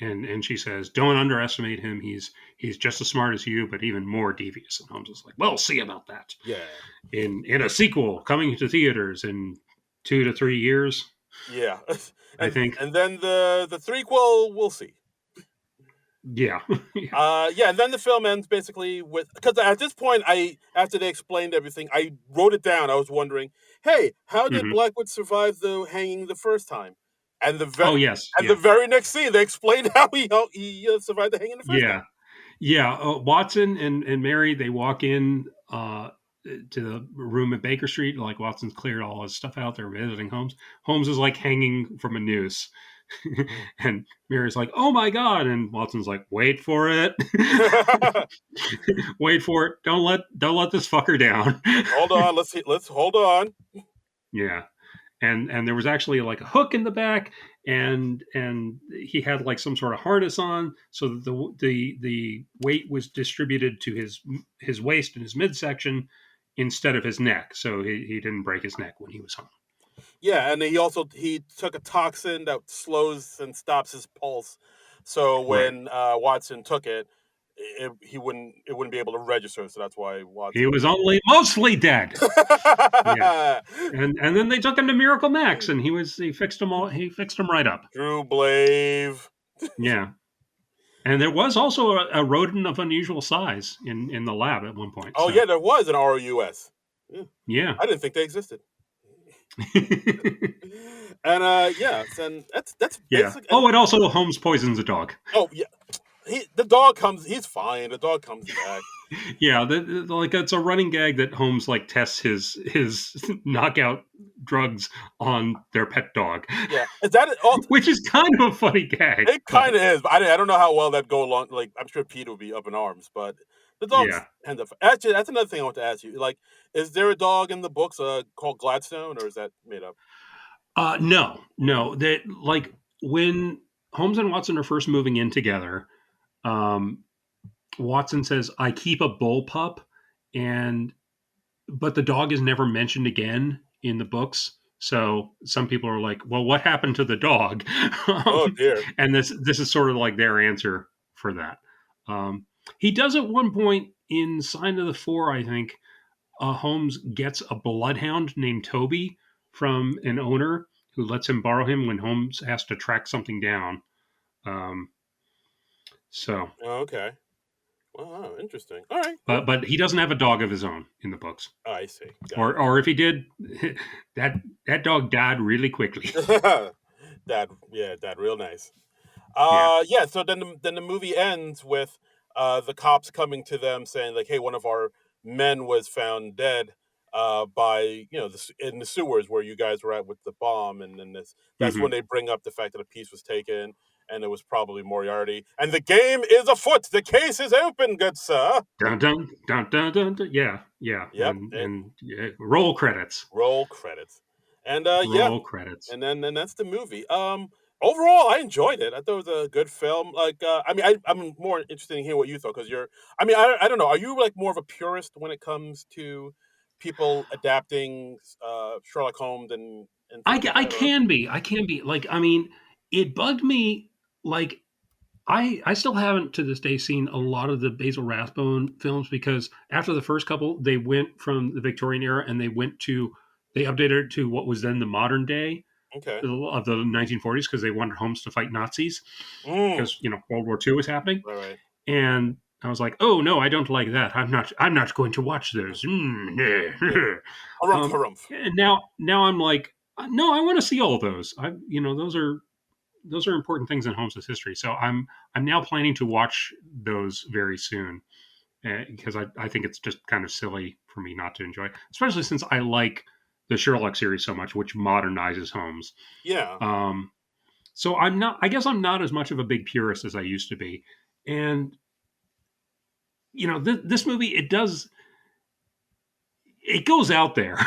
And she says, "Don't underestimate him. He's just as smart as you, but even more devious." And Holmes is like, "We'll see about that Yeah. in a sequel coming to theaters in 2 to 3 years, Yeah. I and think." and then the threequel, we'll see. Yeah. Yeah, and then the film ends basically with, because at this point, after they explained everything, I wrote it down. I was wondering, hey, how did Hmm. Blackwood survive the hanging the first time? And Oh, yes. the Yeah. very next scene, they explained how he survived the hanging the first Yeah. time. Yeah. Watson and Mary, they walk in to the room at Baker Street. Like Watson's cleared all his stuff out. They're visiting Holmes. Holmes is like hanging from a noose. Mm. And Mary's like, "Oh my god!" And Watson's like, "Wait for it, wait for it. Don't let this fucker down." Hold on, let's hold on. Yeah, and there was actually like a hook in the back, and he had like some sort of harness on, so that the weight was distributed to his waist and his midsection instead of his neck, so he didn't break his neck when he was home. Yeah, and he took a toxin that slows and stops his pulse. So Right. when Watson took it, it wouldn't be able to register. So that's why He Watson. was only mostly dead. Yeah. And then they took him to Miracle Max, and he fixed him all. He fixed him right up. Drew Blave. Yeah, and there was also a rodent of unusual size in the lab at one point. Oh So yeah, there was an ROUS. Yeah. yeah, I didn't think they existed. And yes, and that's yeah. basic. And Oh, and also Holmes poisons a dog. oh yeah, the dog comes. He's fine. The dog comes back. Yeah, like it's a running gag that Holmes like tests his knockout drugs on their pet dog, Yeah, is that it? Oh, which is kind of a funny gag. it But kind of is, but I don't know how well that'd go along. Like, I'm sure Pete would be up in arms, but the dogs yeah, end up. Actually, that's another thing I want to ask you. Like, is there a dog in the books called Gladstone, or is that made up? no, no. That like when Holmes and Watson are first moving in together. Um, Watson says, "I keep a bull pup," and but the dog is never mentioned again in the books. So some people are like, "Well, what happened to the dog?" Oh dear. And this is sort of like their answer for that. Um, he does at one point in Sign of the Four, I think. Holmes gets a bloodhound named Toby from an owner who lets him borrow him when Holmes has to track something down. Um, so, Oh, okay. Wow, interesting. All right, but cool. but he doesn't have a dog of his own in the books. I see. Got Or if he did, that that dog died really quickly. it. Dad, real nice. Yeah. Yeah. So then the movie ends with the cops coming to them saying like, "Hey, one of our men was found dead by in the sewers where you guys were at with the bomb." And then that's when Hmm. they bring up the fact that a piece was taken and it was probably Moriarty. And the game is afoot. The case is open, good sir. Dun dun dun dun dun. Dun. Yeah, yeah, Yep. and yeah, roll credits. Roll credits. And yeah, Roll credits. and that's the movie. Overall, I enjoyed it. I thought it was a good film. Like, I mean, I'm more interested in hearing what you thought because you're. I mean, I don't know. Are you like more of a purist when it comes to people adapting Sherlock Holmes and things like I that? Or can be. I can be. Like, I mean, it bugged me. Like, I still haven't to this day seen a lot of the Basil Rathbone films because after the first couple, they went from the Victorian era and they updated it to what was then the modern day okay, of the 1940s because they wanted Holmes to fight Nazis mm, because World War II was happening. right, right. And I was like, "Oh no, I don't like that. I'm not going to watch those." Yeah. Harumph, harumph. And now I'm like, no, I want to see all those. Those are important things in Holmes' history. So I'm now planning to watch those very soon because I think it's just kind of silly for me not to enjoy, especially since I like the Sherlock series so much, which modernizes Holmes. Yeah. Um, so I'm not. I guess I'm not as much of a big purist as I used to be, and this movie it goes out there,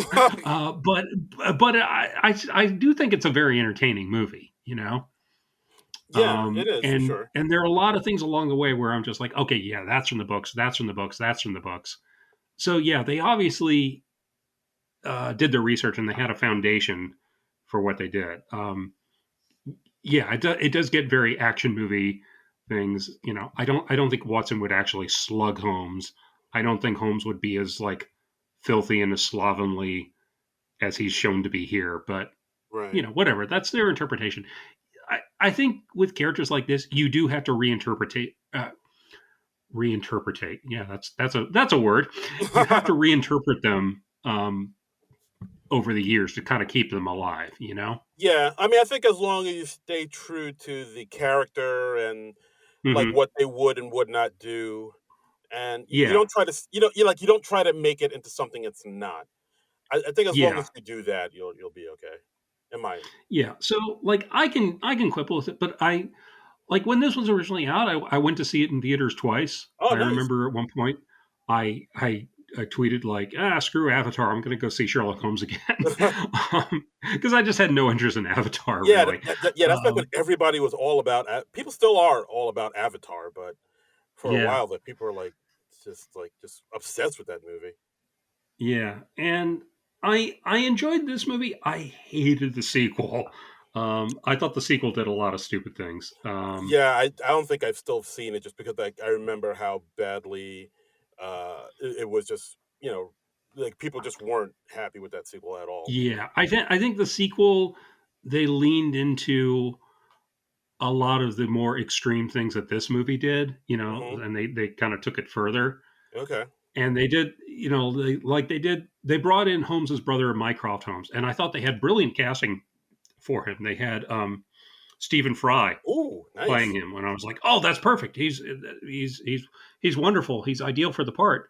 but I do think it's a very entertaining movie. Yeah, it is for And sure. there are a lot of things along the way where I'm just like, okay, yeah, that's from the books, that's from the books, that's from the books. So yeah, they obviously did their research and they had a foundation for what they did. Yeah, it does get very action movie things. I don't think Watson would actually slug Holmes. I don't think Holmes would be as like filthy and as slovenly as he's shown to be here. But Right. whatever. That's their interpretation. I think with characters like this, you do have to reinterpret. Reinterpretate. Yeah, that's a word. You have to reinterpret them over the years to kind of keep them alive. Yeah, I mean, I think as long as you stay true to the character and like Hmm. what they would and would not do, and you Yeah, don't try to, you don't try to make it into something it's not. I think as long yeah, as you do that, you'll be okay. In my yeah. So like I can quibble with it, but I like when this was originally out, I went to see it in theaters twice. Oh, I nice. remember at one point I tweeted like, screw Avatar, I'm going to go see Sherlock Holmes again because I just had no interest in Avatar Yeah, really. yeah, that's back when Um, everybody was all about people still are all about Avatar, but for a yeah, while, like, people are, just obsessed with that movie. yeah, and I enjoyed this movie. I hated the sequel. I thought the sequel did a lot of stupid things. Yeah, I don't think I've still seen it just because, like, I remember how badly, it was just, like, people just weren't happy with that sequel at all. Yeah, I think the sequel they leaned into a lot of the more extreme things that this movie did, Mhm. and they kind of took it further. Okay. And they did, they brought in Holmes's brother, Mycroft Holmes, and I thought they had brilliant casting for him. They had Stephen Fry Ooh, playing nice. him, and I was like, oh, that's perfect. He's wonderful. He's ideal for the part.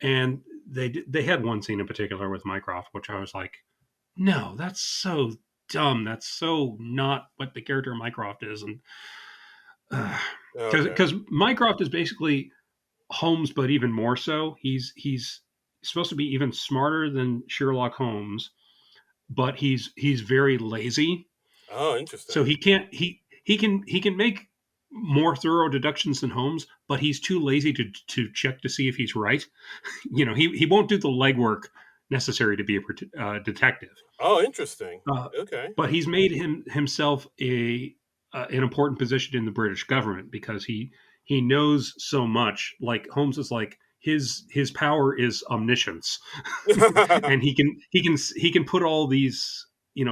And they had one scene in particular with Mycroft, which I was like, no, that's so dumb. That's so not what the character Mycroft is, and Okay. because Mycroft is basically Holmes, but even more so. He's supposed to be even smarter than Sherlock Holmes, but he's very lazy. Oh, So interesting. he can make more thorough deductions than Holmes, but he's too lazy to check to see if he's right. He won't do the legwork necessary to be a detective. Oh, interesting. Uh, Okay. but he's made himself an important position in the British government because he knows so much. Like Holmes is like his power is omniscience, and he can put all these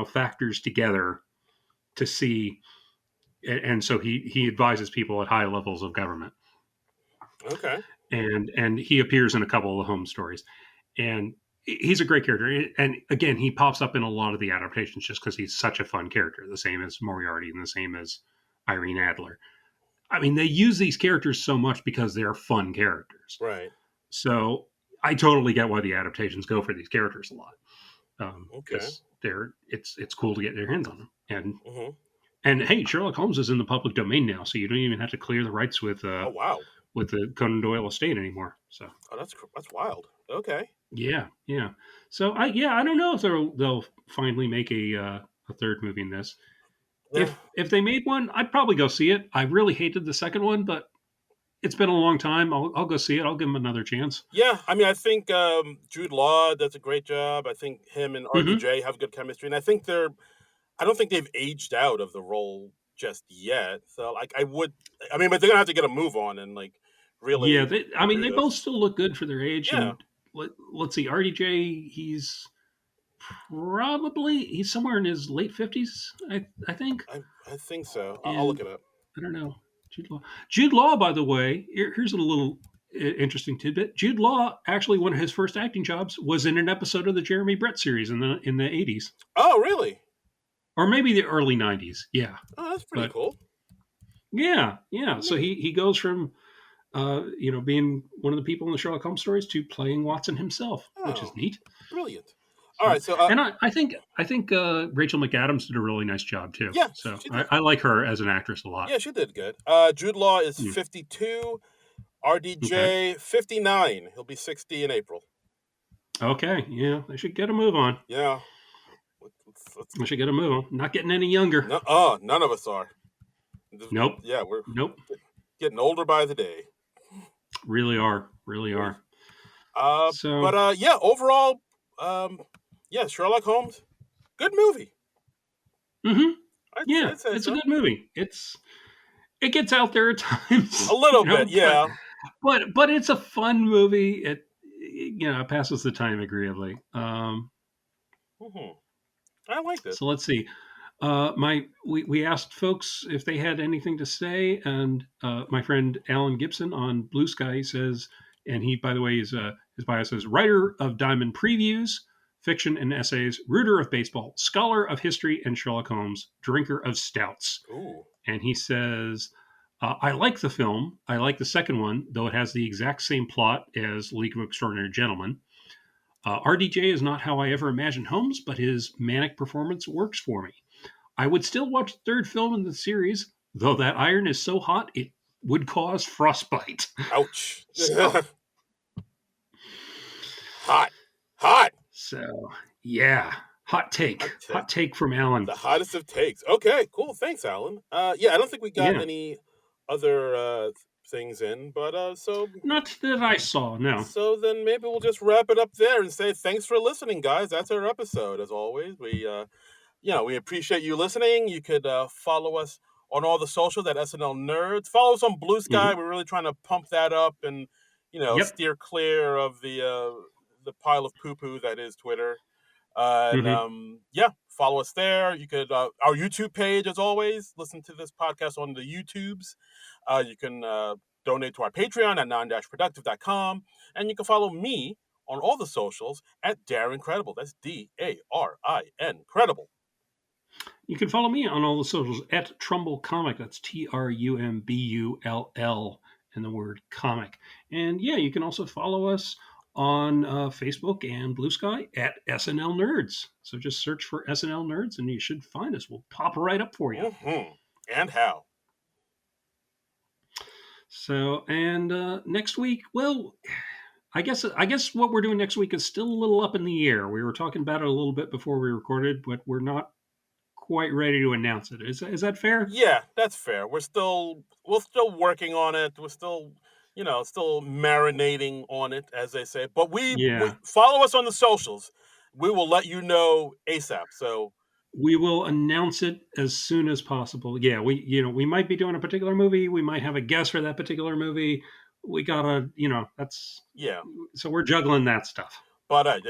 factors together to see, and so he advises people at high levels of government, Okay. and he appears in a couple of the Holmes stories, and he's a great character. And again, he pops up in a lot of the adaptations just because he's such a fun character. The same as Moriarty and the same as Irene Adler. I mean, they use these characters so much because they're fun characters. Right. So I totally get why the adaptations go for these characters a lot Okay. because it's cool to get their hands on them. Mhm. And hey, Sherlock Holmes is in the public domain now, so you don't even have to clear the rights Oh, wow. with the Conan Doyle estate anymore. So Oh, that's wild. Okay. yeah, yeah. So I don't know if they'll finally make a third movie in this. Yeah. If they made one, I'd probably go see it. I really hated the second one, but it's been a long time. I'll go see it. I'll give him another chance. Yeah, I mean, I think, Jude Law does a great job. I think him and Hmm. RDJ have good chemistry, and I don't think they've aged out of the role just yet. So, like, I mean, but they're gonna have to get a move on and, like, Yeah, really I mean, do they both this. still look good for their age. Yeah, And let's see, RDJ, he's somewhere in his late 50s, I think. I think so. I'll look And it up. I don't know. Jude Law. Jude Law, by the way, here's a little interesting tidbit. Jude Law, actually, one of his first acting jobs was in an episode of the Jeremy Brett series in the 80s, Oh, really? or maybe the early 90s. Yeah, Oh, that's pretty but cool. yeah, yeah. So Neat. he goes from being one of the people in the Sherlock Holmes stories to playing Watson himself, which is Oh, neat. brilliant. So, Alright, so, and I think Rachel McAdams did a really nice job too. yeah, So she did. I like her as an actress a lot. Yeah, she did good. Jude Law is Mm, 52, okay. RDJ 59. He'll be 60 in April. Okay. Yeah, they should get a move on. Yeah. I should get a move on. Not getting any younger. No, none of us are. Nope. Yeah, we're Nope. getting older by the day. Really are. Really Oof. are. So, Yeah, overall, um, yeah, Sherlock Holmes, good movie. hmm yeah, I'd say it's a so. good movie. It gets out there at A times, little bit, but yeah. it's a fun movie. It passes the time agreeably. Hmm. I liked it. So let's see. We asked folks if they had anything to say, and my friend Alan Gibson on Blue Sky says, and he, by the way, his bio says, writer of Diamond Previews, fiction and essays, rooter of baseball, scholar of history and Sherlock Holmes, drinker of stouts. Ooh. And he says, I like the film. I like the second one, though it has the exact same plot as League of Extraordinary Gentlemen. RDJ is not how I ever imagined Holmes, but his manic performance works for me. I would still watch the third film in the series, though that iron is so hot it would cause frostbite. Ouch. So, Hot. So, yeah. Hot take from Alan. The hottest of takes. Okay, cool. Thanks, Alan. I don't think we got any other things in, but so... Not that I saw, no. So then maybe we'll just wrap it up there and say thanks for listening, guys. That's our episode, as always. We appreciate you listening. You could follow us on all the socials at SNL Nerds. Follow us on Blue Sky. We're really trying to pump that up and, steer clear of the pile of poo-poo that is Twitter. Follow us there. You could, our YouTube page, as always, listen to this podcast on the YouTubes. You can donate to our Patreon at Non-Productive.com. And you can follow me on all the socials at Darren Credible. That's DARIN Credible. You can follow me on all the socials at Trumbull Comic. That's TRUMBULL and the word comic. And you can also follow us on Facebook and Blue Sky at SNL Nerds. So just search for SNL Nerds and you should find us. We'll pop right up for you. Mm-hmm. And how? So, and next week, well, I guess what we're doing next week is still a little up in the air. We were talking about it a little bit before we recorded, but we're not quite ready to announce it. Is that fair? Yeah, that's fair. We're still working on it. We're still still marinating on it, as they say. But we follow us on the socials. We will let you know ASAP. So we will announce it as soon as possible. Yeah, we might be doing a particular movie. We might have a guest for that particular movie. We gotta, that's So we're juggling that stuff. But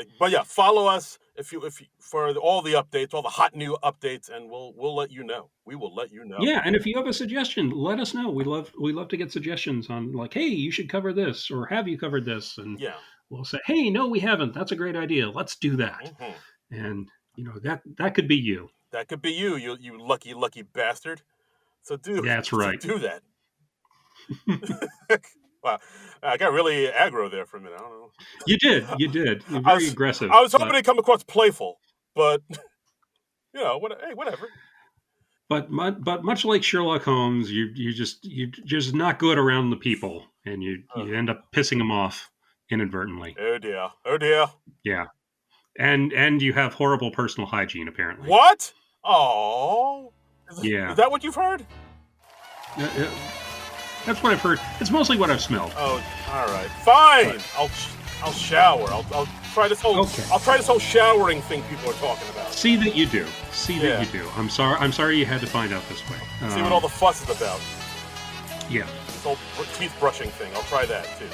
follow us if you for all the updates, all the hot new updates, and we'll let you know. We will let you know. Yeah, and if you have a suggestion, let us know. We love to get suggestions on like, hey, you should cover this, or have you covered this? And we'll say, hey, no, we haven't. That's a great idea. Let's do that. Mm-hmm. And that could be you. That could be you. You lucky bastard. So that's right. Do that. Wow, I got really aggro there for a minute. I don't know. You did. You're very aggressive. I was hoping to come across playful, but whatever. But much like Sherlock Holmes, you're just not good around the people, and you end up pissing them off inadvertently. Oh dear. Yeah, and you have horrible personal hygiene apparently. What? Oh. Yeah. Is that what you've heard? That's what I've heard. It's mostly what I've smelled. Oh, all right, fine. But I'll shower. I'll try this whole. Okay. I'll try this whole showering thing people are talking about. See that you do. That you do. I'm sorry you had to find out this way. See what all the fuss is about. Yeah. This whole teeth brushing thing. I'll try that too.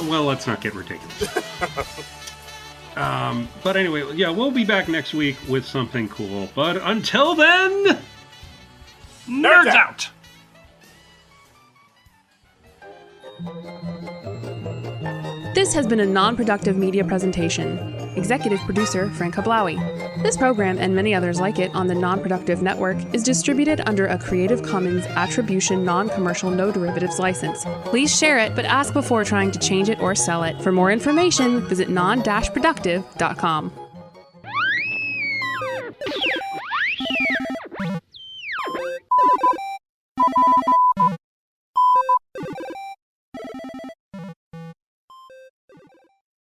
Well, let's not get ridiculous. But anyway, we'll be back next week with something cool. But until then, nerds out. This has been a non-productive media presentation. Executive producer Frank Hablawi. This program and many others like it on the Non-Productive Network is distributed under a Creative Commons Attribution Non-Commercial No Derivatives license. Please share it, but ask before trying to change it or sell it. For more information, visit non-productive.com.